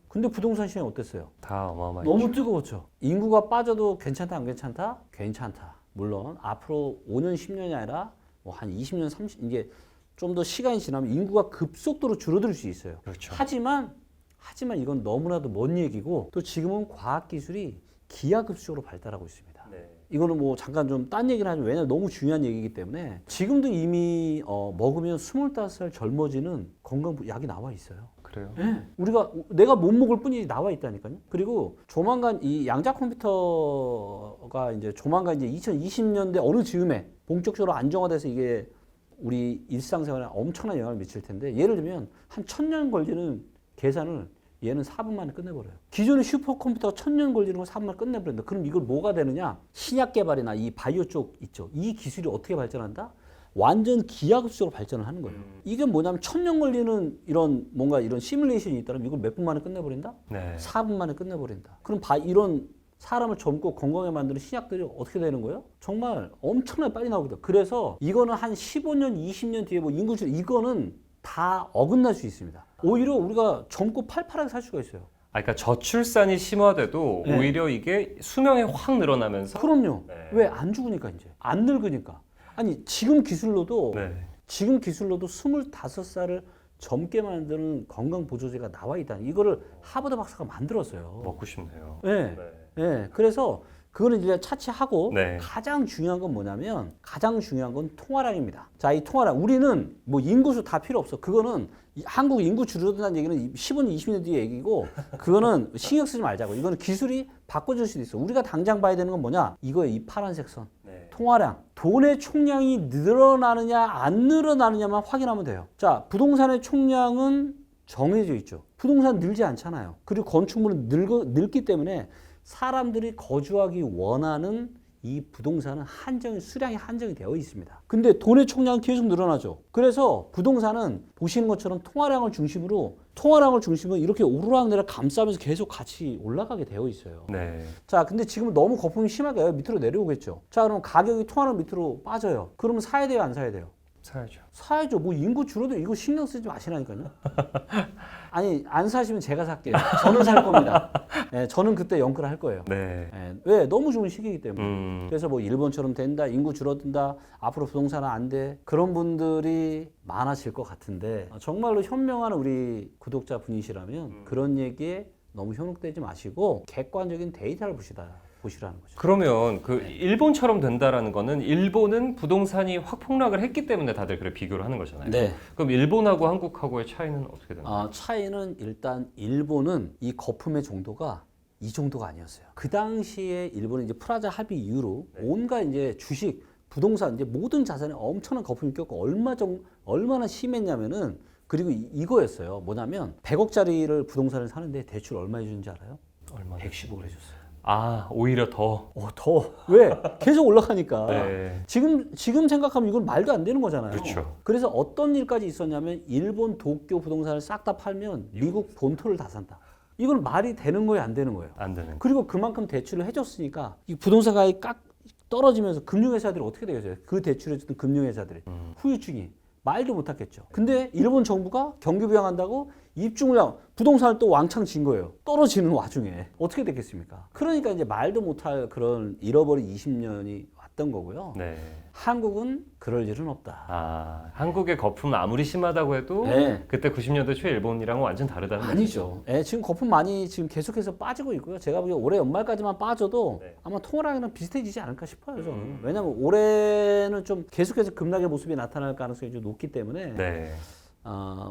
근데 부동산 시장이 어땠어요? 다 어마어마했죠. 너무 뜨거웠죠. 인구가 빠져도 괜찮다, 안 괜찮다? 괜찮다. 물론 앞으로 5년, 10년이 아니라 뭐 한 20년, 30 이게 좀 더 시간이 지나면 인구가 급속도로 줄어들 수 있어요. 그렇죠. 하지만 이건 너무나도 먼 얘기고 또 지금은 과학 기술이 기하급수적으로 발달하고 있습니다. 네. 이거는 뭐 잠깐 좀 딴 얘기를 하지만 왜냐면 너무 중요한 얘기이기 때문에 지금도 이미 먹으면 25살 젊어지는 건강약이 나와 있어요. 그래요? 네. 내가 못 먹을 뿐이지 나와 있다니까요. 그리고 조만간 이 양자 컴퓨터가 이제 조만간 이제 2020년대 어느 즈음에 본격적으로 안정화돼서 이게 우리 일상생활에 엄청난 영향을 미칠 텐데 예를 들면 한 1000년 걸리는 계산을 얘는 4분 만에 끝내버려요. 기존의 슈퍼컴퓨터가 1000년 걸리는 걸 4분 만에 끝내버린다. 그럼 이걸 뭐가 되느냐? 신약 개발이나 이 바이오 쪽 있죠. 이 기술이 어떻게 발전한다? 완전 기하급수적으로 발전을 하는 거예요. 이게 뭐냐면 1000년 걸리는 이런 뭔가 이런 시뮬레이션이 있다면 이걸 몇 분 만에 끝내버린다? 네. 4분 만에 끝내버린다. 그럼 이런 사람을 젊고 건강하게 만드는 신약들이 어떻게 되는 거예요? 정말 엄청나게 빨리 나오거든요. 그래서 이거는 한 15년, 20년 뒤에 뭐 인구줄 이거는 다 어긋날 수 있습니다. 오히려 우리가 젊고 팔팔하게 살 수가 있어요. 그러니까 저출산이 심화돼도 네. 오히려 이게 수명이 확 늘어나면서 그럼요. 네. 왜 안 죽으니까 이제 안 늙으니까. 아니 지금 기술로도 네. 25살을 젊게 만드는 건강 보조제가 나와 있다. 이거를 하버드 박사가 만들었어요. 먹고 싶네요. 네. 네. 그래서 그거는 이제 차치하고 네. 가장 중요한 건 뭐냐면 가장 중요한 건 통화량입니다. 자, 이 통화량 우리는 뭐 인구수 다 필요 없어. 그거는 한국 인구 줄어든다는 얘기는 15년, 20년 뒤에 얘기고 그거는 신경 쓰지 말자고. 이거는 기술이 바꿔줄 수도 있어. 우리가 당장 봐야 되는 건 뭐냐? 이거예요. 이 파란색 선. 네. 통화량. 돈의 총량이 늘어나느냐 안 늘어나느냐만 확인하면 돼요. 자, 부동산의 총량은 정해져 있죠. 부동산 늘지 않잖아요. 그리고 건축물은 늙기 때문에 사람들이 거주하기 원하는 이 부동산은 수량이 한정이 되어 있습니다. 근데 돈의 총량은 계속 늘어나죠. 그래서 부동산은 보시는 것처럼 통화량을 중심으로 이렇게 오르락내리락 감싸면서 계속 같이 올라가게 되어 있어요. 네. 자, 근데 지금 너무 거품이 심하게 밑으로 내려오겠죠. 자, 그럼 가격이 통화량 밑으로 빠져요. 그러면 사야 돼요, 안 사야 돼요? 사야죠. 사야죠. 뭐 인구 줄어도 이거 신경 쓰지 마시라니까요. 아니, 안 사시면 제가 살게요. 저는 살 겁니다. 네, 저는 그때 영끌 할 거예요. 네. 네, 왜? 너무 좋은 시기이기 때문에. 그래서 뭐 일본처럼 된다, 인구 줄어든다, 앞으로 부동산은 안 돼. 그런 분들이 많아질 것 같은데 정말로 현명한 우리 구독자 분이시라면 그런 얘기에 너무 현혹되지 마시고 객관적인 데이터를 보시라는 거죠. 그러면 그 일본처럼 된다라는 거는 일본은 부동산이 확 폭락을 했기 때문에 다들 그래 비교를 하는 거잖아요. 네. 그럼 일본하고 한국하고의 차이는 어떻게 되나요? 차이는 일단 일본은 이 거품의 정도가 이 정도가 아니었어요. 그 당시에 일본은 이제 프라자 합의 이후로 온갖 이제 주식, 부동산 이제 모든 자산에 엄청난 거품이 꼈고 얼마나 심했냐면은 그리고 이거였어요. 뭐냐면 100억짜리를 부동산을 사는데 대출 얼마 해주는지 알아요? 얼마? 110억을 해줬어요. 아, 오히려 더. 더. 왜? 계속 올라가니까. 네. 지금 생각하면 이건 말도 안 되는 거잖아요. 그렇죠. 그래서 어떤 일까지 있었냐면 일본 도쿄 부동산을 싹 다 팔면 미국 본토를 다 산다. 이건 말이 되는 거예요, 안 되는 거예요? 안 되는. 그리고 그만큼 대출을 해줬으니까 이 부동산 가격이 떨어지면서 금융회사들이 어떻게 되겠어요? 그 대출을 해줬던 금융회사들이 후유증이 말도 못하겠죠. 근데 일본 정부가 경기 부양한다고 입주물량 부동산을 또 왕창 진 거예요. 떨어지는 와중에 어떻게 됐겠습니까? 그러니까 이제 말도 못할 그런 잃어버린 20년이 왔던 거고요. 네. 한국은 그럴 일은 없다. 아, 한국의 거품 아무리 심하다고 해도 네. 그때 90년대 초에 일본이랑은 완전 다르다는 아니죠. 예, 지금 거품 많이 지금 계속해서 빠지고 있고요. 제가 보기에 올해 연말까지만 빠져도 네. 아마 통화량이랑 비슷해지지 않을까 싶어요. 저는. 왜냐하면 올해는 좀 계속해서 급락의 모습이 나타날 가능성이 좀 높기 때문에 네.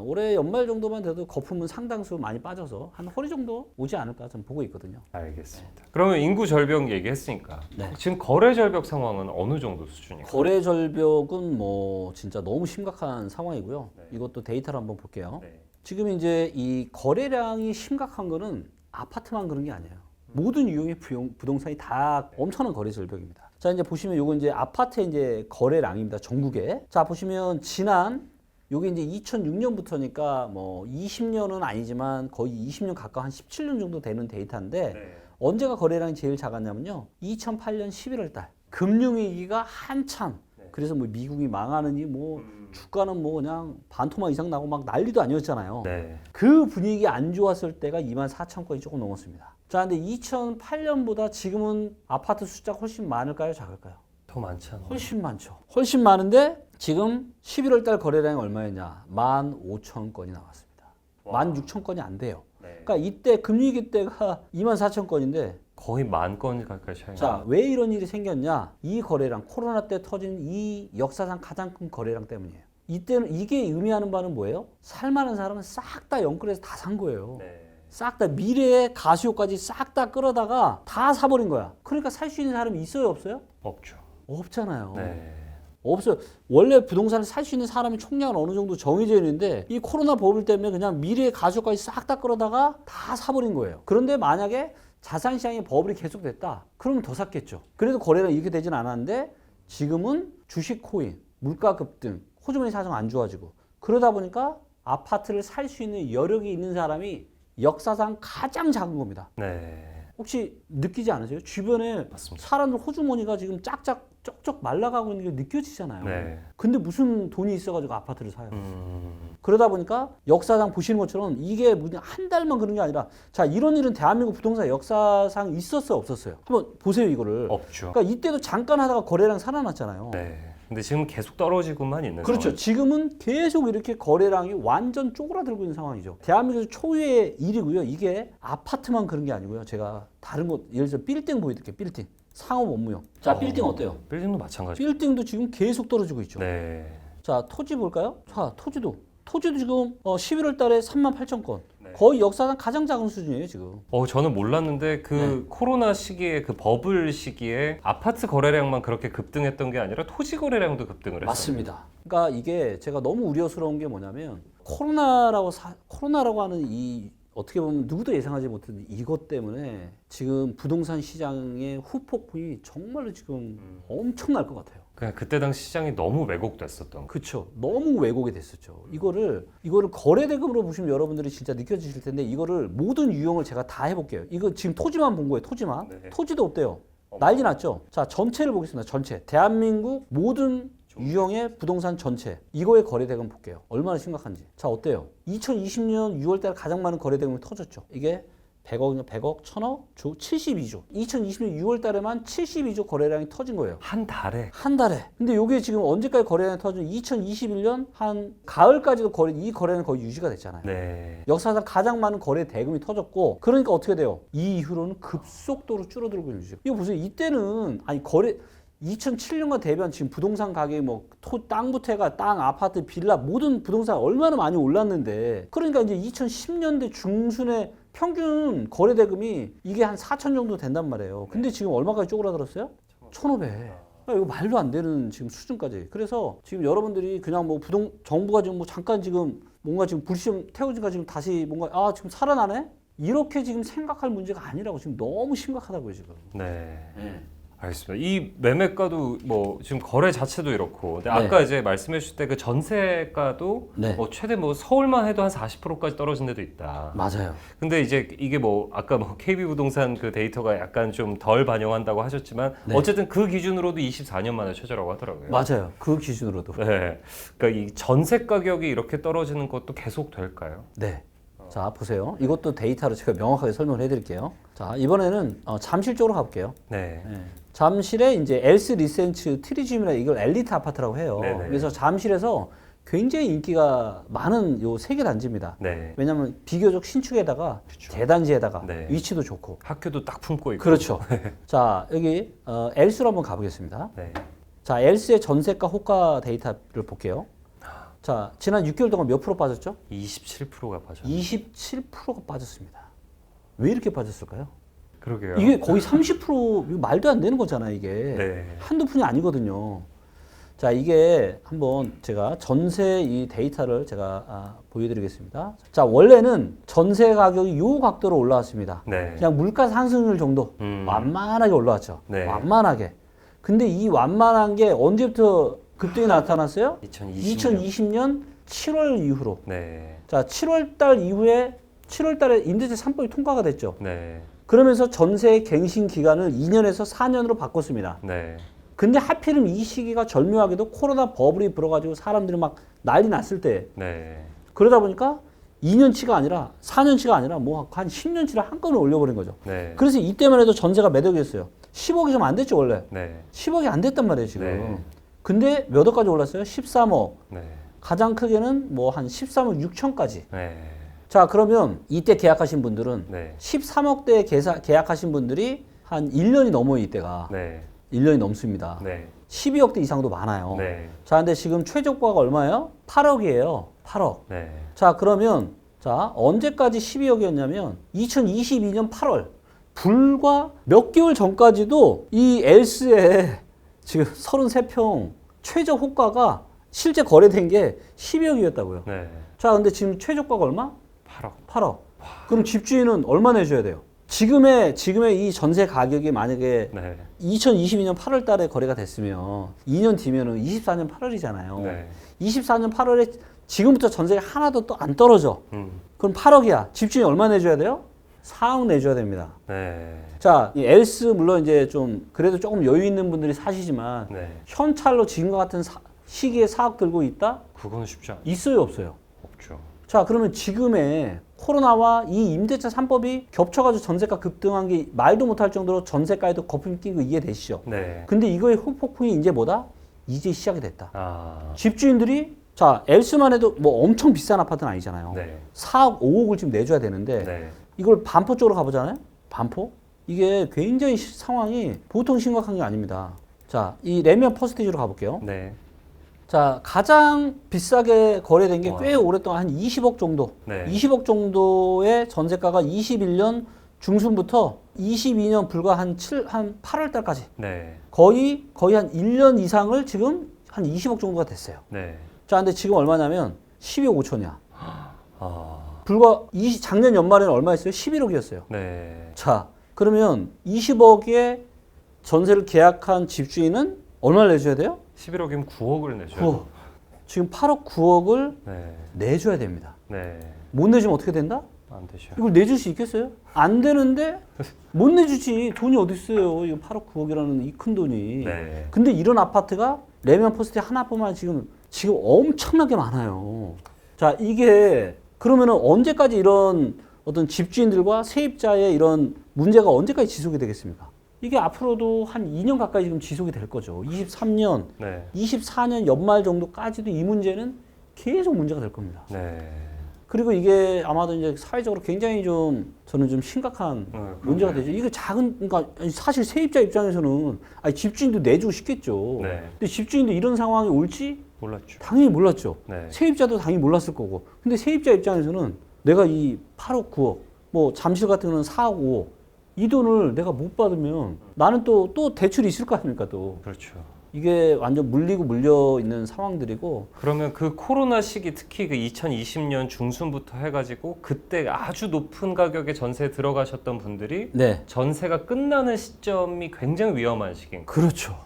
올해 연말 정도만 돼도 거품은 상당수 많이 빠져서 한 허리 정도 오지 않을까 저는 보고 있거든요. 알겠습니다. 그러면 인구 절벽 얘기했으니까 네. 지금 거래 절벽 상황은 어느 정도 수준이에요? 거래 절벽은 뭐 진짜 너무 심각한 상황이고요. 네. 이것도 데이터를 한번 볼게요. 네. 지금 이제 이 거래량이 심각한 거는 아파트만 그런 게 아니에요. 모든 유형의 부동산이 다 엄청난 거래 절벽입니다. 자, 이제 보시면 요거 이제 아파트의 이제 거래량입니다. 전국에. 자, 보시면 요게 이제 2006년부터니까 뭐 20년은 아니지만 거의 20년 가까운 한 17년 정도 되는 데이터인데 네. 언제가 거래량이 제일 작았냐면요. 2008년 11월 달. 금융위기가 한참. 그래서 뭐 미국이 망하느니 뭐 주가는 뭐 그냥 반토막 이상 나고 막 난리도 아니었잖아요. 네. 그 분위기 안 좋았을 때가 24,000건이 조금 넘었습니다. 자, 근데 2008년보다 지금은 아파트 숫자가 훨씬 많을까요? 작을까요? 더 많잖아. 훨씬 많죠. 훨씬 많은데 지금 11월 달 거래량이 얼마였냐? 15,000건이 나왔습니다. 와. 16,000건이 안 돼요. 네. 그러니까 이때 금융위기 때가 24,000건인데 거의 10,000건 가까이 차이가. 자, 왜 이런 일이 생겼냐? 이 거래량, 코로나 때 터진 이 역사상 가장 큰 거래량 때문이에요. 이때는 이게 의미하는 바는 뭐예요? 살만한 사람은 싹 다 영끌해서 다 산 거예요. 네. 싹 다 미래의 가수효까지 싹 다 끌어다가 다 사버린 거야. 그러니까 살 수 있는 사람이 있어요, 없어요? 없죠. 없잖아요. 네. 없어요. 원래 부동산을 살 수 있는 사람의 총량은 어느 정도 정해져 있는데 이 코로나 버블 때문에 그냥 미래의 가수효까지 싹 다 끌어다가 다 사버린 거예요. 그런데 만약에 자산시장의 버블이 계속됐다. 그러면 더 샀겠죠. 그래도 거래가 이렇게 되진 않았는데 지금은 주식 코인, 물가 급등, 호주머니 사정 안 좋아지고 그러다 보니까 아파트를 살 수 있는 여력이 있는 사람이 역사상 가장 작은 겁니다. 네. 혹시 느끼지 않으세요? 주변에 맞습니다. 사람들 호주머니가 지금 쩍쩍 말라가고 있는 게 느껴지잖아요. 네. 근데 무슨 돈이 있어가지고 아파트를 사요. 그러다 보니까 역사상 보시는 것처럼 이게 무슨 한 달만 그런 게 아니라 자, 이런 일은 대한민국 부동산 역사상 있었어요, 없었어요? 한번 보세요, 이거를. 없죠. 그러니까 이때도 잠깐 하다가 거래량 살아났잖아요. 네. 근데 지금 계속 떨어지고만 있는 그렇죠. 상황. 지금은 계속 이렇게 거래량이 완전 쪼그라들고 있는 상황이죠. 대한민국에서 초유의 일이고요. 이게 아파트만 그런 게 아니고요. 제가 다른 곳, 예를 들어 빌딩 보여드릴게요. 빌딩. 상업 업무용. 자, 빌딩 어때요? 빌딩도 마찬가지. 빌딩도 지금 계속 떨어지고 있죠. 네. 자, 토지 볼까요? 자, 토지도 지금 11월 달에 38,000건. 네. 거의 역사상 가장 작은 수준이에요, 지금. 저는 몰랐는데 그 코로나 시기에 그 버블 시기에 아파트 거래량만 그렇게 급등했던 게 아니라 토지 거래량도 급등을 했어요. 맞습니다. 그러니까 이게 제가 너무 우려스러운 게 뭐냐면 코로나라고 하는 이 어떻게 보면 누구도 예상하지 못했던 이것 때문에 지금 부동산 시장의 후폭풍이 정말로 지금 엄청날 것 같아요. 그냥 그때 당시 시장이 너무 왜곡됐었던 거. 그렇죠. 너무 왜곡이 됐었죠. 이거를 거래대금으로 보시면 여러분들이 진짜 느껴지실 텐데 이거를 모든 유형을 제가 다 해볼게요. 이거 지금 토지만 본 거예요. 토지만. 네. 토지도 어때요? 난리 났죠. 자, 전체를 보겠습니다. 전체. 대한민국 모든 유형의 부동산 전체. 이거의 거래대금 볼게요. 얼마나 심각한지. 자, 어때요? 2020년 6월달 가장 많은 거래대금이 터졌죠. 이게 100억, 1000억, 72조. 2020년 6월달에만 72조 거래량이 터진 거예요. 한 달에. 한 달에. 근데 이게 지금 언제까지 거래량이 터진? 2021년 한 가을까지도 이 거래는 거의 유지가 됐잖아요. 네. 역사상 가장 많은 거래 대금이 터졌고, 그러니까 어떻게 돼요? 이 이후로는 급속도로 줄어들고 있는 거죠. 이거 보세요. 이때는 아니 2007년과 대비한 지금 부동산 가격이 뭐 땅부터 해가 땅, 아파트, 빌라 모든 부동산 얼마나 많이 올랐는데, 그러니까 이제 2010년대 중순에 평균 거래 대금이 이게 한 4천 정도 된단 말이에요. 근데 지금 얼마까지 쪼그라들었어요? 1,500. 이거 말도 안 되는 지금 수준까지. 그래서 지금 여러분들이 그냥 뭐 정부가 지금 뭐 잠깐 지금 뭔가 지금 불시험 태우지가 지금 다시 뭔가 지금 살아나네? 이렇게 지금 생각할 문제가 아니라고, 지금 너무 심각하다고요, 지금. 네. 알겠습니다. 이 매매가도 뭐 지금 거래 자체도 이렇고, 근데 아까 이제 말씀해 주실 때 그 전세가도 네. 뭐 최대 뭐 서울만 해도 한 40%까지 떨어진 데도 있다. 맞아요. 근데 이제 이게 뭐 아까 뭐 KB 부동산 그 데이터가 약간 좀 덜 반영한다고 하셨지만 어쨌든 그 기준으로도 24년 만에 최저라고 하더라고요. 맞아요. 그 기준으로도. 네. 그러니까 이 전세 가격이 이렇게 떨어지는 것도 계속 될까요? 네. 자, 보세요. 이것도 데이터로 제가 명확하게 설명을 해드릴게요. 자, 이번에는 잠실 쪽으로 가볼게요. 네. 잠실에 이제 엘스 리센츠 트리즘이라, 이걸 엘리트 아파트라고 해요. 네네. 그래서 잠실에서 굉장히 인기가 많은 요 세 개 단지입니다. 네. 왜냐하면 비교적 신축에다가 대단지에다가 네. 위치도 좋고. 학교도 딱 품고 있고. 그렇죠. 자, 여기 엘스로 한번 가보겠습니다. 네. 자, 엘스의 전세가 호가 데이터를 볼게요. 자, 지난 6개월 동안 몇 프로 빠졌죠? 27%가 빠졌어요. 27%가 빠졌습니다. 왜 이렇게 빠졌을까요? 그러게요. 이게 거의 30% 이거 말도 안 되는 거잖아요, 이게. 네. 한두 푼이 아니거든요. 자, 이게 한번 제가 전세 이 데이터를 제가 보여드리겠습니다. 자, 원래는 전세 가격이 요 각도로 올라왔습니다. 네. 그냥 물가 상승률 정도 완만하게 올라왔죠. 네. 완만하게. 근데 이 완만한 게 언제부터 급등이 나타났어요? 2020년 7월 이후로. 네. 자, 7월 달 이후에 7월 달에 임대차 3법이 통과가 됐죠. 네. 그러면서 전세 갱신 기간을 2년에서 4년으로 바꿨습니다. 네. 근데 하필이면 이 시기가 절묘하게도 코로나 버블이 불어가지고 사람들이 막 난리 났을 때, 네. 그러다 보니까 2년치가 아니라 4년치가 아니라 뭐 한 10년치를 한꺼번에 올려버린 거죠. 네. 그래서 이때만 해도 전세가 몇 억이었어요. 10억이 좀 안 됐죠, 원래. 네. 10억이 안 됐단 말이에요, 지금. 네. 근데 몇 억까지 올랐어요? 13억. 네. 가장 크게는 뭐 한 13억 6천까지. 네. 자, 그러면 이때 계약하신 분들은 네. 13억대 계약하신 분들이 한 1년이 넘어요, 이때가. 네. 1년이 넘습니다. 네. 12억대 이상도 많아요. 네. 자, 근데 지금 최저가가 얼마예요? 8억이에요. 8억. 네. 자, 그러면 자, 언제까지 12억이었냐면 2022년 8월. 불과 몇 개월 전까지도 이 엘스의 지금 33평 최저 호가가 실제 거래된 게 12억이었다고요. 네. 자, 근데 지금 최저가가 얼마? 8억. 8억. 그럼 집주인은 얼마 내줘야 돼요? 지금의 이 전세 가격이 만약에 네. 2022년 8월 달에 거래가 됐으면 2년 뒤면은 24년 8월이잖아요. 네. 24년 8월에 지금부터 전세가 하나도 또 안 떨어져. 음. 그럼 8억이야. 집주인이 얼마 내줘야 돼요? 4억 내줘야 됩니다. 네. 자, 이 엘스 물론 이제 좀 그래도 조금 여유 있는 분들이 사시지만 네. 현찰로 지금과 같은 시기에 4억 들고 있다? 그거는 쉽지 않죠. 있어요, 없어요? 없죠. 자, 그러면 지금의 코로나와 이 임대차 3법이 겹쳐가지고 전세가 급등한 게 말도 못할 정도로 전세가에도 거품이 낀 거 이해되시죠? 네. 근데 이거의 후폭풍이 이제 뭐다? 이제 시작이 됐다. 아. 집주인들이 자, 엘스만 해도 뭐 엄청 비싼 아파트는 아니잖아요. 네. 4억, 5억을 지금 내줘야 되는데 네. 이걸 반포 쪽으로 가보잖아요. 반포? 이게 굉장히 상황이 보통 심각한 게 아닙니다. 자, 이 레미안 퍼스티지로 가볼게요. 네. 자, 가장 비싸게 거래된 게 와. 꽤 오랫동안 한 20억 정도. 네. 20억 정도의 전세가가 21년 중순부터 22년 불과 한 8월 달까지 네. 거의 한 1년 이상을 지금 한 20억 정도가 됐어요. 네. 자, 근데 지금 얼마냐면 12억 5천이야. 아. 불과 작년 연말에는 얼마였어요? 11억이었어요. 네. 자, 그러면 20억에 전세를 계약한 집주인은 얼마를 내줘야 돼요? 11억이면 9억을 내줘요. 9억. 지금 8억, 9억을 네. 내줘야 됩니다. 네. 못 내주면 어떻게 된다? 안 되죠. 이걸 내줄 수 있겠어요? 안 되는데 못 내주지. 돈이 어디 있어요? 이거 8억, 9억이라는 이 큰 돈이. 네. 근데 이런 아파트가 레미안 퍼스트 하나뿐만 지금 엄청나게 많아요. 자, 이게 그러면은 언제까지 이런 어떤 집주인들과 세입자의 이런 문제가 언제까지 지속이 되겠습니까? 이게 앞으로도 한 2년 가까이 지금 지속이 될 거죠. 23년, 네. 24년 연말 정도까지도 이 문제는 계속 문제가 될 겁니다. 네. 그리고 이게 아마도 이제 사회적으로 굉장히 좀 저는 좀 심각한 문제가 되죠. 이게 그러니까 사실 세입자 입장에서는 집주인도 내주고 싶겠죠. 네. 근데 집주인도 이런 상황이 올지 몰랐죠. 당연히 몰랐죠. 네. 세입자도 당연히 몰랐을 거고. 근데 세입자 입장에서는 내가 이 8억, 9억, 뭐 잠실 같은 경우는 4억, 5억 이 돈을 내가 못 받으면 나는 또 대출이 있을 거 아닙니까 또. 그렇죠. 이게 완전 물려 있는 상황들이고. 그러면 그 코로나 시기 특히 그 2020년 중순부터 해가지고 그때 아주 높은 가격에 전세에 들어가셨던 분들이 네. 전세가 끝나는 시점이 굉장히 위험한 시기인 거예요. 그렇죠.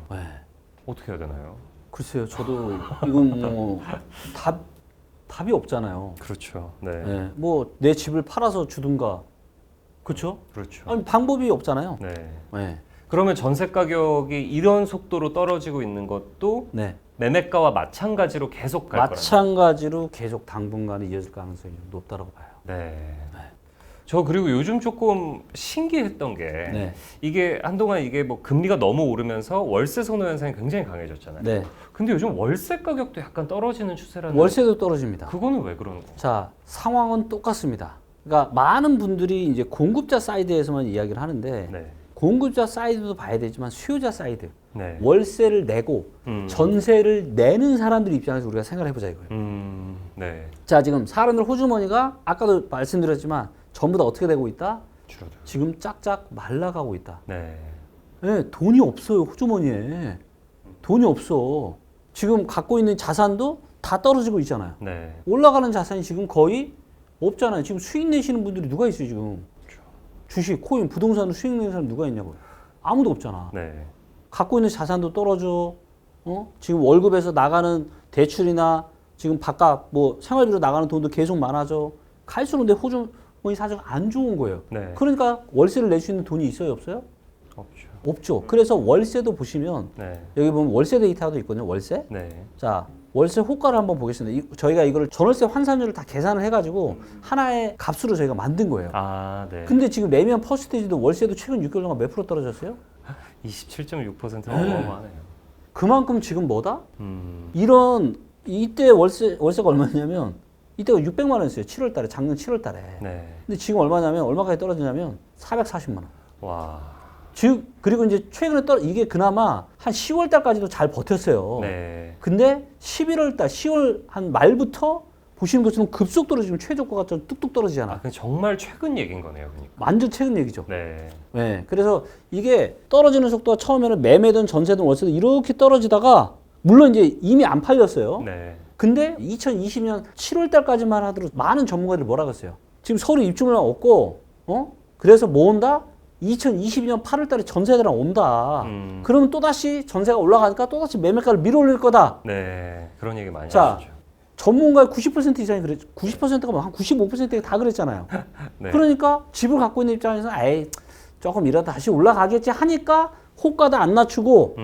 네. 어떻게 해야 되나요? 글쎄요, 저도 이건 뭐 답이 없잖아요. 그렇죠. 네. 네. 뭐 내 집을 팔아서 주든가, 그렇죠? 그렇죠. 아니 방법이 없잖아요. 네. 네. 그러면 전세 가격이 이런 속도로 떨어지고 있는 것도 네. 매매가와 마찬가지로 계속 갈 거라는 마찬가지로 계속 당분간은 이어질 가능성이 높다고 봐요. 네. 저 그리고 요즘 조금 신기했던 게 네. 이게 한동안 이게 뭐 금리가 너무 오르면서 월세 선호 현상이 굉장히 강해졌잖아요. 네. 근데 요즘 월세 가격도 약간 떨어지는 추세라는. 월세도 떨어집니다. 그거는 왜 그러는 거예요? 자, 상황은 똑같습니다. 그러니까 많은 분들이 이제 공급자 사이드에서만 이야기를 하는데 네. 공급자 사이드도 봐야 되지만 수요자 사이드, 네. 월세를 내고 음. 전세를 내는 사람들 입장에서 우리가 생각을 해보자 이거예요. 네. 자, 지금 사람들 호주머니가 아까도 말씀드렸지만 전부 다 어떻게 되고 있다? 줄어들. 지금 짝짝 말라가고 있다. 네. 네, 돈이 없어요, 호주머니에. 돈이 없어. 지금 갖고 있는 자산도 다 떨어지고 있잖아요. 네. 올라가는 자산이 지금 거의 없잖아요. 지금 수익 내시는 분들이 누가 있어요, 지금? 주식, 코인, 부동산으로 수익 내는 사람 누가 있냐고요? 아무도 없잖아. 네. 갖고 있는 자산도 떨어져. 지금 월급에서 나가는 대출이나 지금 바깥 뭐 생활비로 나가는 돈도 계속 많아져. 갈수록 내 호주머니 사정 안 좋은 거예요. 네. 그러니까 월세를 낼 수 있는 돈이 있어요, 없어요? 없죠. 없죠. 그래서 월세도 보시면 네. 여기 보면 월세 데이터도 있거든요. 월세. 네. 자, 월세 호가를 한번 보겠습니다. 저희가 이거를 전월세 환산율을 다 계산을 해가지고 하나의 값으로 저희가 만든 거예요. 아, 네. 근데 지금 레미안 퍼스테이지도 월세도 최근 6개월 동안 몇 프로 떨어졌어요? 27.6%가 어마어마하네요. 그만큼 지금 뭐다? 이때 월세가 얼마냐면 이때가 600만 원이었어요. 7월 달에, 작년 7월 달에. 네. 근데 지금 얼마냐면 얼마까지 떨어지냐면 440만 원. 와. 그리고 이제 최근에 이게 그나마 한 10월 달까지도 잘 버텼어요. 네. 근데 11월 달, 10월 한 말부터 보시는 것처럼 급속도로 지금 최저가가 좀 뚝뚝 떨어지잖아. 아, 그 정말 최근 얘기인 거네요, 그러니까. 완전 최근 얘기죠. 네. 네. 그래서 이게 떨어지는 속도가 처음에는 매매든 전세든 월세든 이렇게 떨어지다가 물론 이제 이미 안 팔렸어요. 네. 근데 2020년 7월 달까지만 하더라도 많은 전문가들이 뭐라 그랬어요? 지금 서울 입주물량 없고, 그래서 뭐 온다? 2022년 8월 달에 전세대랑 온다. 그러면 또다시 전세가 올라가니까 또다시 매매가를 밀어올릴 거다. 네. 그런 얘기 많이 자, 하시죠. 전문가의 90% 이상이 90%가 뭐 한 95%가 다 그랬잖아요. 네. 그러니까 집을 갖고 있는 입장에서 에이, 조금 이러다 다시 올라가겠지 하니까 호가도 안 낮추고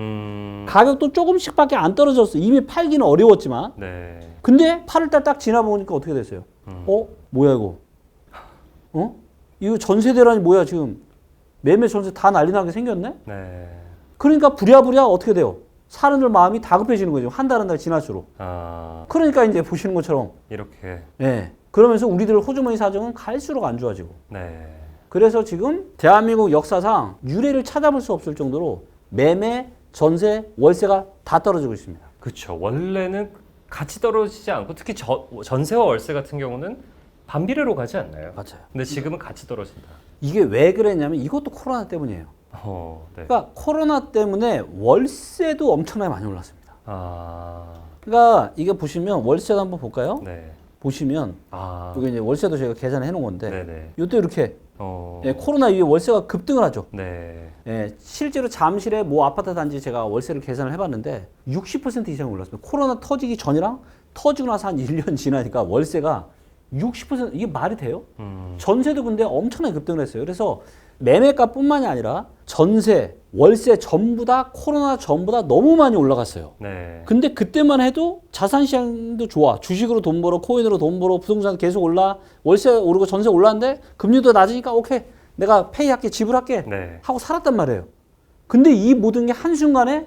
가격도 조금씩밖에 안 떨어졌어. 이미 팔기는 어려웠지만. 네. 근데 8월 달 딱 지나 보니까 어떻게 됐어요? 뭐야 이거? 이거 전세대란이 뭐야 지금? 매매 전세 다 난리 나게 생겼네? 네. 그러니까 부랴부랴 어떻게 돼요? 사람들 마음이 다급해지는 거죠. 한 달 한 달 지날수록. 아, 그러니까 이제 보시는 것처럼. 이렇게. 예. 그러면서 우리들 호주머니 사정은 갈수록 안 좋아지고. 네. 그래서 지금 대한민국 역사상 유례를 찾아볼 수 없을 정도로 매매, 전세, 월세가 다 떨어지고 있습니다. 그렇죠. 원래는 같이 떨어지지 않고 특히 전세와 월세 같은 경우는 반비례로 가지 않나요? 맞아요. 근데 지금은 같이 떨어진다. 이게 왜 그랬냐면 이것도 코로나 때문이에요. 네. 그러니까 코로나 때문에 월세도 엄청나게 많이 올랐습니다. 아, 그러니까 이게 보시면 월세도 한번 볼까요? 네. 보시면 아, 이게 이제 월세도 제가 계산해 놓은 건데 네네. 이것도 이렇게 어, 예, 코로나 이후에 월세가 급등을 하죠. 네. 예, 실제로 잠실의 모 아파트 단지 제가 월세를 계산을 해봤는데 60% 이상 올랐습니다. 코로나 터지기 전이랑 터지고 나서 한 1년 지나니까 월세가 60% 이게 말이 돼요? 전세도 근데 엄청나게 급등을 했어요. 그래서 매매가뿐만이 아니라 전세, 월세 전부 다 코로나 전보다 너무 많이 올라갔어요. 네. 근데 그때만 해도 자산시장도 좋아. 주식으로 돈 벌어, 코인으로 돈 벌어, 부동산 계속 올라, 월세 오르고 전세 올랐는데 금리도 낮으니까 오케이, 내가 페이할게, 지불할게 네. 하고 살았단 말이에요. 근데 이 모든 게 한순간에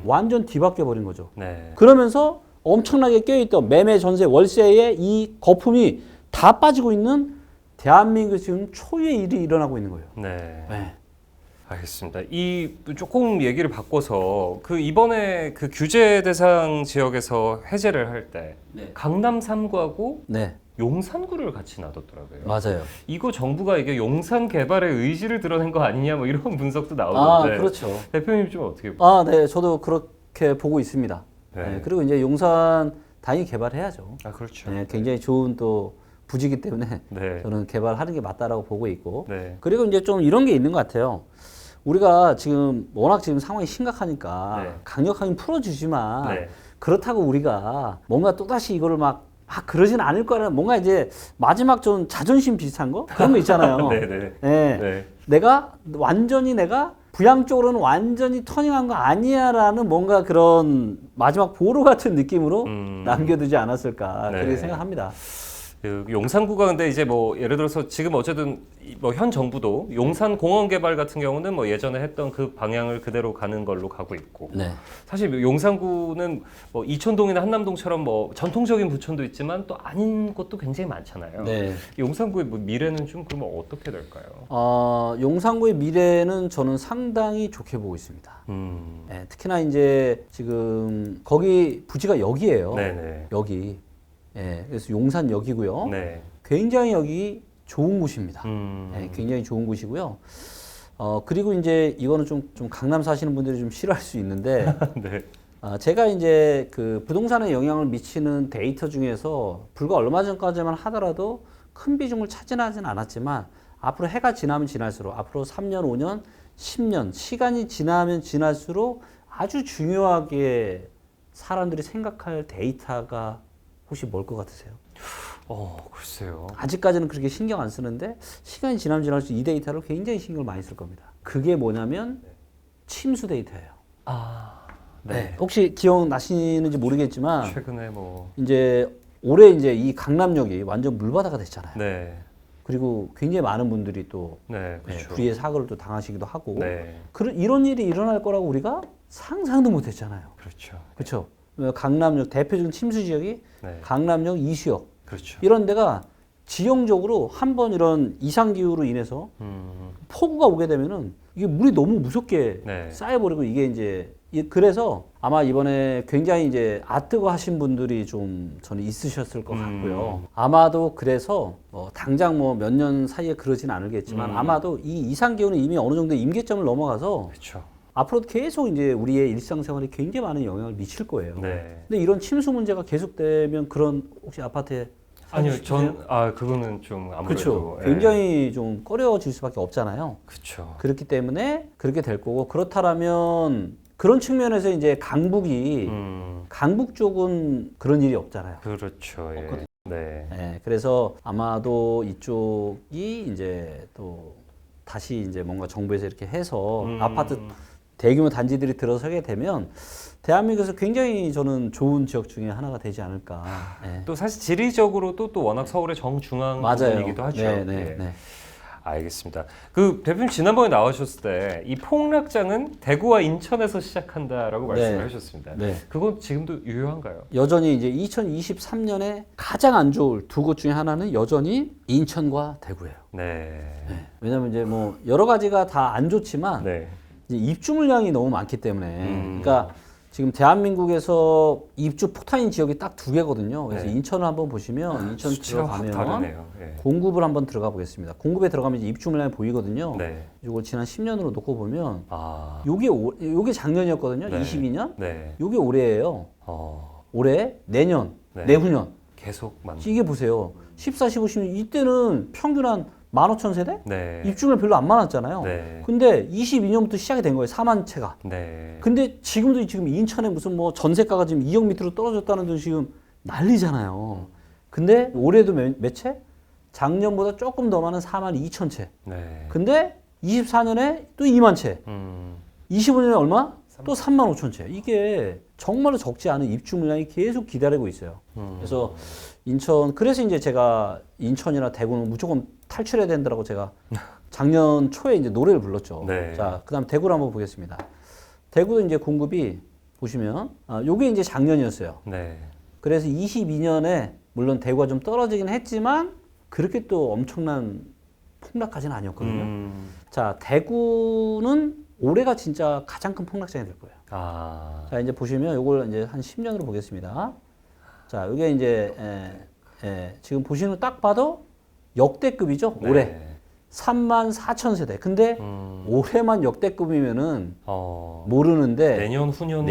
완전 뒤바뀌어 버린 거죠. 네. 그러면서 엄청나게 껴있던 매매, 전세, 월세의 이 거품이 다 빠지고 있는 대한민국 지금 초유의 일이 일어나고 있는 거예요. 네. 네. 알겠습니다. 이 조금 얘기를 바꿔서 그 이번에 그 규제 대상 지역에서 해제를 할 때 네. 강남 3구하고 네, 용산구를 같이 놔뒀더라고요. 맞아요. 이거 정부가 이게 용산 개발의 의지를 드러낸 거 아니냐 뭐 이런 분석도 아, 나오는데 그렇죠. 대표님 좀 어떻게 아, 네, 저도 그렇게 보고 있습니다. 네. 네, 그리고 이제 용산 당연히 개발해야죠. 아 그렇죠. 네, 굉장히 좋은 또 부지기 때문에 네. 저는 개발하는 게 맞다라고 보고 있고. 네. 그리고 이제 좀 이런 게 있는 것 같아요. 우리가 지금 워낙 지금 상황이 심각하니까 네. 강력하게 풀어주지만 네. 그렇다고 우리가 뭔가 또다시 이거를 막 그러진 않을 거라는 뭔가 이제 마지막 좀 자존심 비슷한 거? 그런 거 있잖아요. 네, 네. 네. 네. 내가 부양 쪽으로는 완전히 터닝한 거 아니야라는 뭔가 그런 마지막 보루 같은 느낌으로 남겨두지 않았을까 네. 그렇게 생각합니다. 그 용산구가 근데 이제 뭐 예를 들어서 지금 어쨌든 뭐 현 정부도 용산 공원 개발 같은 경우는 뭐 예전에 했던 그 방향을 그대로 가는 걸로 가고 있고 네. 사실 용산구는 뭐 이촌동이나 한남동처럼 뭐 전통적인 부촌도 있지만 또 아닌 곳도 굉장히 많잖아요. 네. 용산구의 뭐 미래는 좀 그러면 어떻게 될까요? 용산구의 미래는 저는 상당히 좋게 보고 있습니다. 네, 특히나 이제 지금 거기 부지가 여기예요. 네네. 여기. 예, 그래서 용산역이고요. 네. 굉장히 여기 좋은 곳입니다. 음. 네, 굉장히 좋은 곳이고요. 그리고 이제 이거는 좀 강남 사시는 분들이 좀 싫어할 수 있는데, 네. 제가 이제 그 부동산에 영향을 미치는 데이터 중에서 불과 얼마 전까지만 하더라도 큰 비중을 차지하진 않았지만 앞으로 해가 지나면 지날수록 앞으로 3년, 5년, 10년 시간이 지나면 지날수록 아주 중요하게 사람들이 생각할 데이터가 혹시 뭘 것 같으세요? 글쎄요. 아직까지는 그렇게 신경 안 쓰는데 시간이 지나면 지날수록 이 데이터를 굉장히 신경을 많이 쓸 겁니다. 그게 뭐냐면 침수 데이터예요. 네. 혹시 기억나시는지 모르겠지만 최근에 뭐 이제 올해 이제 이 강남역이 완전 물바다가 됐잖아요. 네. 그리고 굉장히 많은 분들이 또 네, 그렇죠. 불의의 사고를 또 당하시기도 하고 네. 이런 일이 일어날 거라고 우리가 상상도 못했잖아요. 그렇죠. 그렇죠. 강남역 대표적인 침수 지역이 네. 강남역 이수역 그렇죠. 이런 데가 지형적으로 한번 이런 이상 기후로 인해서 폭우가 오게 되면은 이게 물이 너무 무섭게 네. 쌓여버리고 이게 이제 그래서 아마 이번에 굉장히 이제 아뜨거 하신 분들이 좀 저는 있으셨을 것 같고요. 아마도 그래서 당장 뭐 몇 년 사이에 그러진 않을겠지만 아마도 이 이상 기후는 이미 어느 정도 임계점을 넘어가서 그렇죠. 앞으로도 계속 이제 우리의 일상생활에 굉장히 많은 영향을 미칠 거예요. 네. 근데 이런 침수 문제가 계속되면 그런 혹시 아파트에 아니요, 사시겠어요? 그거는 좀 아무래도 그렇죠. 예. 굉장히 좀 꺼려질 수밖에 없잖아요. 그렇죠. 그렇기 때문에 그렇게 될 거고 그렇다면 그런 측면에서 이제 강북 쪽은 그런 일이 없잖아요. 그렇죠. 예. 없거든요. 네. 네, 그래서 아마도 이쪽이 이제 또 다시 이제 뭔가 정부에서 이렇게 해서 아파트 대규모 단지들이 들어서게 되면 대한민국에서 굉장히 저는 좋은 지역 중에 하나가 되지 않을까. 네. 또 사실 지리적으로도 또 워낙 서울의 정중앙 부분이기도 하죠. 네, 네, 예. 네. 알겠습니다. 그 대표님 지난번에 나오셨을 때 이 폭락장은 대구와 인천에서 시작한다라고 말씀을 네. 하셨습니다. 네. 그건 지금도 유효한가요? 여전히 이제 2023년에 가장 안 좋을 두 곳 중에 하나는 여전히 인천과 대구예요. 네. 네. 왜냐하면 이제 뭐 여러 가지가 다 안 좋지만 네. 이제 입주 물량이 너무 많기 때문에 그러니까 지금 대한민국에서 입주 포탄인 지역이 딱 두 개거든요. 그래서 네. 인천을 한번 보시면 인천 수치가 확 들어가면 다르네요. 예. 공급을 한번 들어가 보겠습니다. 공급에 들어가면 이제 입주 물량이 보이거든요. 네. 이걸 지난 10년으로 놓고 보면 아. 요게 작년이었거든요. 네. 22년. 네. 요게 올해예요. 어. 올해, 내년, 네. 내후년 계속 이게 보세요. 14, 15, 16 이때는 평균 한 15,000세대? 네. 입주물 별로 안 많았잖아요. 네. 근데 22년부터 시작이 된 거예요. 4만 채가. 네. 근데 지금도 지금 인천에 무슨 뭐 전세가가 지금 2억 밑으로 떨어졌다는 등 지금 난리잖아요. 근데 올해도 몇 채? 작년보다 조금 더 많은 4만 2천 채. 네. 근데 24년에 또 2만 채. 25년에 얼마? 또 3만 5천 채. 이게 정말로 적지 않은 입주 물량이 계속 기다리고 있어요. 그래서 그래서 이제 제가 인천이나 대구는 무조건 탈출해야 된다고 제가 작년 초에 이제 노래를 불렀죠. 네. 자, 그 다음 대구를 한번 보겠습니다. 대구도 이제 공급이 보시면, 요게 이제 작년이었어요. 네. 그래서 22년에 물론 대구가 좀 떨어지긴 했지만 그렇게 또 엄청난 폭락까지는 아니었거든요. 자, 대구는 올해가 진짜 가장 큰 폭락장이 될 거예요. 아. 자, 이제 보시면 이걸 이제 한 10년으로 보겠습니다. 자, 이게 이제 지금 보시는 거 딱 봐도 역대급이죠. 네. 올해 3만 4천 세대. 근데 올해만 역대급이면은 모르는데 내년 후년으로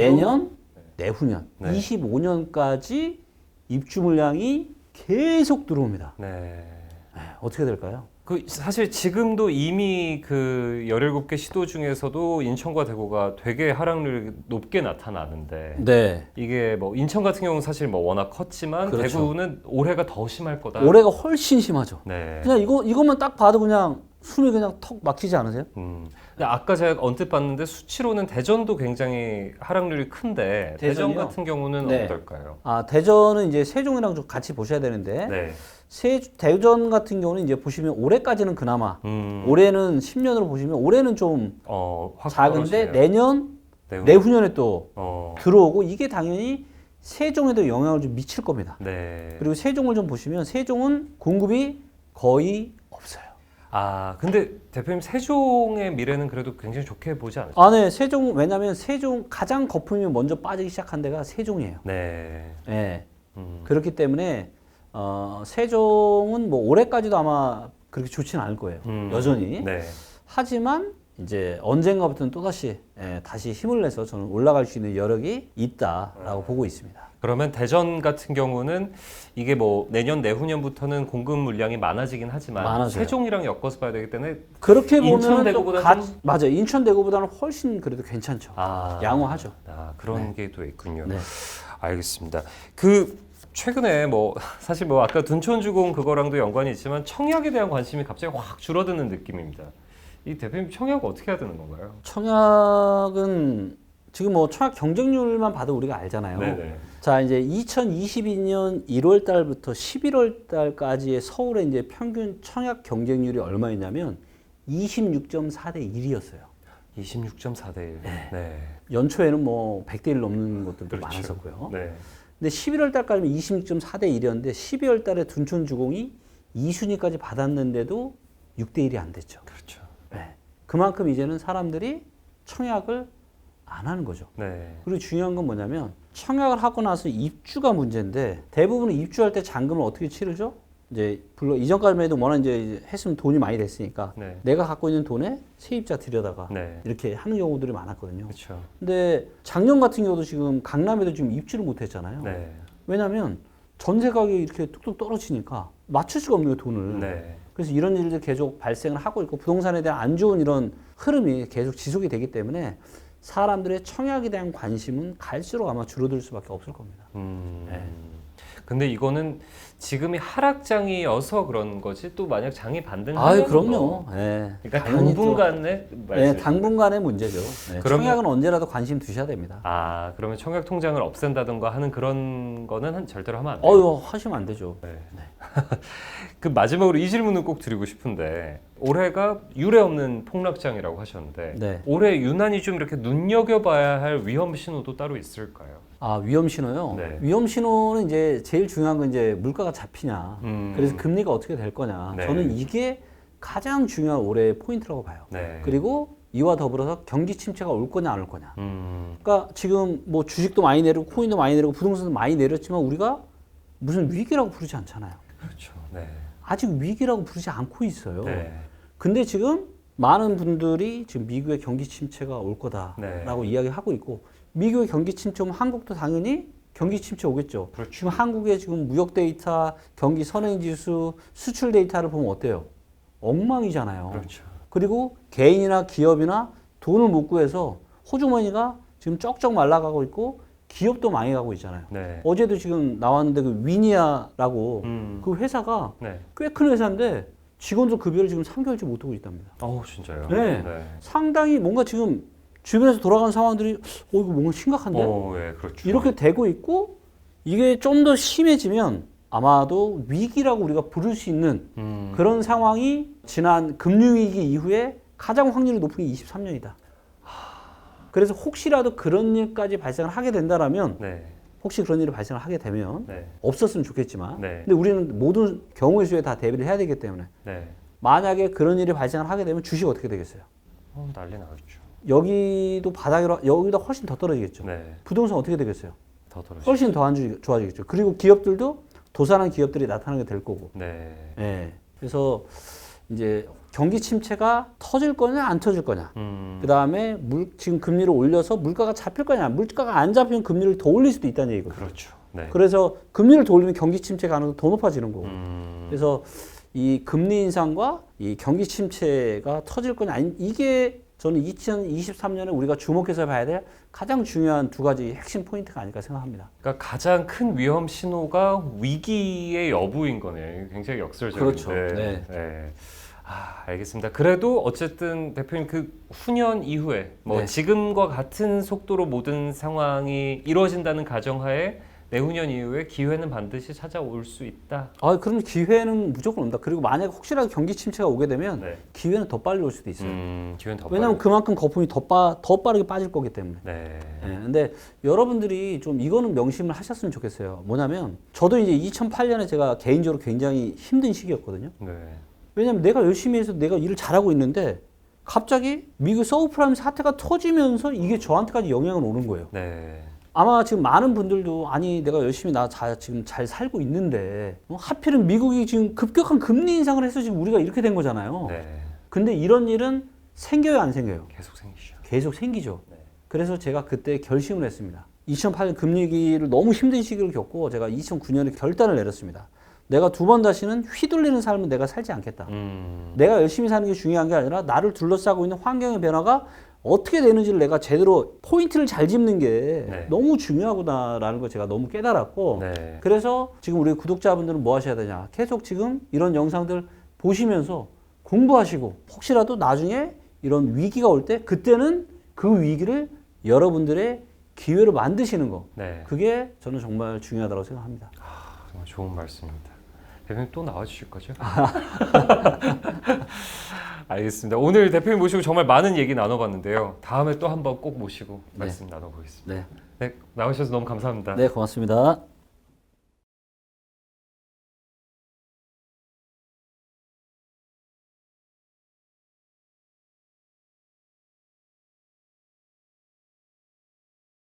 내후년, 네. 25년까지 입주 물량이 계속 들어옵니다. 네. 어떻게 될까요? 그 사실 지금도 이미 그 17개 시도 중에서도 인천과 대구가 되게 하락률이 높게 나타나는데 네. 이게 뭐 인천 같은 경우는 사실 뭐 워낙 컸지만 그렇죠. 대구는 올해가 더 심할 거다. 올해가 훨씬 심하죠. 네. 그냥 이것만 딱 봐도 그냥 숨이 그냥 턱 막히지 않으세요? 근데 아까 제가 언뜻 봤는데 수치로는 대전도 굉장히 하락률이 큰데 대전 대전이요? 같은 경우는 네. 어떨까요? 대전은 이제 세종이랑 좀 같이 보셔야 되는데 네. 대전 같은 경우는 이제 보시면 올해까지는 그나마 올해는 10년으로 보시면 올해는 좀 확 작은데 떨어지네요. 내후년에 또 어. 들어오고 이게 당연히 세종에도 영향을 좀 미칠 겁니다. 네. 그리고 세종을 좀 보시면 세종은 공급이 거의 없어요. 근데 대표님 세종의 미래는 그래도 굉장히 좋게 보지 않으세요? 네, 세종 왜냐하면 세종 가장 거품이 먼저 빠지기 시작한 데가 세종이에요. 네. 네. 그렇기 때문에 세종은 뭐 올해까지도 아마 그렇게 좋지는 않을 거예요. 여전히. 네. 하지만 이제 언젠가부터는 또 다시 힘을 내서 저는 올라갈 수 있는 여력이 있다라고 보고 있습니다. 그러면 대전 같은 경우는 이게 뭐 내년 내후년부터는 공급 물량이 많아지긴 하지만 많아져요. 세종이랑 엮어서 봐야 되기 때문에 그렇게 인천 보면 대구보다 좀 맞아요. 인천 대구보다는 훨씬 그래도 괜찮죠. 양호하죠. 그런 게 또 있군요. 네. 알겠습니다. 최근에 뭐 사실 뭐 아까 둔촌주공 그거랑도 연관이 있지만 청약에 대한 관심이 갑자기 확 줄어드는 느낌입니다. 이 대표님 청약 어떻게 해야 되는 건가요? 청약은 지금 뭐 청약 경쟁률만 봐도 우리가 알잖아요. 네네. 자, 이제 2022년 1월 달부터 11월 달까지의 서울의 이제 평균 청약 경쟁률이 얼마였냐면 26.4대 1이었어요. 26.4대 1. 네. 연초에는 뭐 100대 1 넘는 것들도 그렇죠. 많았었고요. 네. 근데 11월 달까지는 26.4대 1이었는데 12월 달에 둔촌주공이 2순위까지 받았는데도 6대 1이 안 됐죠. 그렇죠. 네. 그만큼 이제는 사람들이 청약을 안 하는 거죠. 네. 그리고 중요한 건 뭐냐면 청약을 하고 나서 입주가 문제인데 대부분은 입주할 때 잔금을 어떻게 치르죠? 이제 물론 이전까지만 해도 워낙 이제 했으면 돈이 많이 됐으니까 네. 내가 갖고 있는 돈에 세입자 들여다가 네. 이렇게 하는 경우들이 많았거든요. 그렇죠. 근데 작년 같은 경우도 지금 강남에도 지금 입주를 못 했잖아요. 네. 왜냐하면 전세 가격이 이렇게 뚝뚝 떨어지니까 맞출 수가 없는 거예요, 돈을. 네. 그래서 이런 일들이 계속 발생을 하고 있고 부동산에 대한 안 좋은 이런 흐름이 계속 지속이 되기 때문에 사람들의 청약에 대한 관심은 갈수록 아마 줄어들 수밖에 없을 겁니다. 네. 근데 이거는 지금이 하락장이어서 그런 거지 또 만약 장이 반등하면 그럼요. 네. 그러니까 당분간에 네, 당분간의 문제죠. 네, 그러면, 청약은 언제라도 관심 두셔야 됩니다. 그러면 청약 통장을 없앤다든가 하는 그런 거는 절대로 하면 안 돼요. 하시면 안 되죠. 네. 그 마지막으로 이 질문을 꼭 드리고 싶은데 올해가 유례 없는 폭락장이라고 하셨는데 네. 올해 유난히 좀 이렇게 눈여겨봐야 할 위험 신호도 따로 있을까요? 위험 신호요. 네. 위험 신호는 이제 제일 중요한 건 이제 물가가 잡히냐. 그래서 금리가 어떻게 될 거냐. 네. 저는 이게 가장 중요한 올해의 포인트라고 봐요. 네. 그리고 이와 더불어서 경기 침체가 올 거냐 안 올 거냐. 그러니까 지금 뭐 주식도 많이 내리고 코인도 많이 내리고 부동산도 많이 내렸지만 우리가 무슨 위기라고 부르지 않잖아요. 그렇죠. 네. 아직 위기라고 부르지 않고 있어요. 네. 근데 지금 많은 분들이 지금 미국의 경기 침체가 올 거다라고 네. 이야기하고 있고 미국의 경기 침체 오면 한국도 당연히 경기 침체 오겠죠. 그렇죠. 지금 한국의 지금 무역 데이터, 경기 선행 지수, 수출 데이터를 보면 어때요? 엉망이잖아요. 그렇죠. 그리고 개인이나 기업이나 돈을 못 구해서 호주머니가 지금 쩍쩍 말라가고 있고 기업도 많이 가고 있잖아요. 네. 어제도 지금 나왔는데 그 위니아라고 그 회사가 네. 꽤 큰 회사인데 직원들 급여를 지금 3개월째 못 오고 있답니다. 진짜요? 네. 상당히 뭔가 지금 주변에서 돌아가는 상황들이 이거 뭔가 심각한데? 예, 그렇죠. 이렇게 되고 있고 이게 좀 더 심해지면 아마도 위기라고 우리가 부를 수 있는 그런 상황이 지난 금융위기 이후에 가장 확률이 높은 게 23년이다. 그래서 혹시라도 그런 일까지 발생을 하게 된다라면 네. 혹시 그런 일이 발생을 하게 되면 네. 없었으면 좋겠지만 네. 근데 우리는 모든 경우의 수에 다 대비를 해야 되기 때문에 네. 만약에 그런 일이 발생을 하게 되면 주식 어떻게 되겠어요? 난리 나겠죠. 여기도 바닥으로 여기보다 훨씬 더 떨어지겠죠. 네. 부동산 어떻게 되겠어요? 더 떨어지죠. 훨씬 더 안 좋아지겠죠. 그리고 기업들도 도산한 기업들이 나타나게 될 거고. 네. 예. 그래서 이제 경기 침체가 터질 거냐 안 터질 거냐. 그 다음에 지금 금리를 올려서 물가가 잡힐 거냐. 물가가 안 잡히면 금리를 더 올릴 수도 있다는 얘기거든요. 그렇죠. 네. 그래서 금리를 더 올리면 경기 침체 가능성이 더 높아지는 거고. 그래서 이 금리 인상과 이 경기 침체가 터질 거냐 아니 이게 저는 2023년에 우리가 주목해서 봐야 될 가장 중요한 두 가지 핵심 포인트가 아닐까 생각합니다. 그러니까 가장 큰 위험 신호가 위기의 여부인 거네요. 굉장히 역설적인데. 그렇죠. 네. 네. 알겠습니다. 그래도 어쨌든 대표님 그 후년 이후에 네. 지금과 같은 속도로 모든 상황이 이루어진다는 가정하에 내후년 이후에 기회는 반드시 찾아올 수 있다. 그럼 기회는 무조건 온다. 그리고 만약 혹시라도 경기 침체가 오게 되면 네. 기회는 더 빨리 올 수도 있어요. 기회는 더 왜냐하면 그만큼 거품이 더 빠르게 빠질 거기 때문에. 네. 근데 여러분들이 좀 이거는 명심을 하셨으면 좋겠어요. 뭐냐면 저도 이제 2008년에 제가 개인적으로 굉장히 힘든 시기였거든요. 네. 왜냐면 내가 열심히 해서 내가 일을 잘하고 있는데 갑자기 미국 서브프라임 사태가 터지면서 이게 저한테까지 영향을 오는 거예요. 네. 아마 지금 많은 분들도 아니 내가 열심히 지금 잘 살고 있는데 하필은 미국이 지금 급격한 금리 인상을 해서 지금 우리가 이렇게 된 거잖아요. 네. 근데 이런 일은 생겨요 안 생겨요? 계속 생기죠. 계속 생기죠. 네. 그래서 제가 그때 결심을 했습니다. 2008년 금리위기를 너무 힘든 시기를 겪고 제가 2009년에 결단을 내렸습니다. 내가 두 번 다시는 휘둘리는 삶은 내가 살지 않겠다. 내가 열심히 사는 게 중요한 게 아니라 나를 둘러싸고 있는 환경의 변화가 어떻게 되는지를 내가 제대로 포인트를 잘 짚는 게 네. 너무 중요하구나라는 걸 제가 너무 깨달았고 네. 그래서 지금 우리 구독자분들은 뭐 하셔야 되냐 계속 지금 이런 영상들 보시면서 공부하시고 혹시라도 나중에 이런 위기가 올 때 그때는 그 위기를 여러분들의 기회로 만드시는 거 네. 그게 저는 정말 중요하다고 생각합니다. 정말 좋은 말씀입니다. 대표님 또 나와주실 거죠? 알겠습니다. 오늘 대표님 모시고 정말 많은 얘기 나눠봤는데요. 다음에 또 한번 꼭 모시고 말씀 나눠보겠습니다. 네. 네, 나오셔서 너무 감사합니다. 네, 고맙습니다.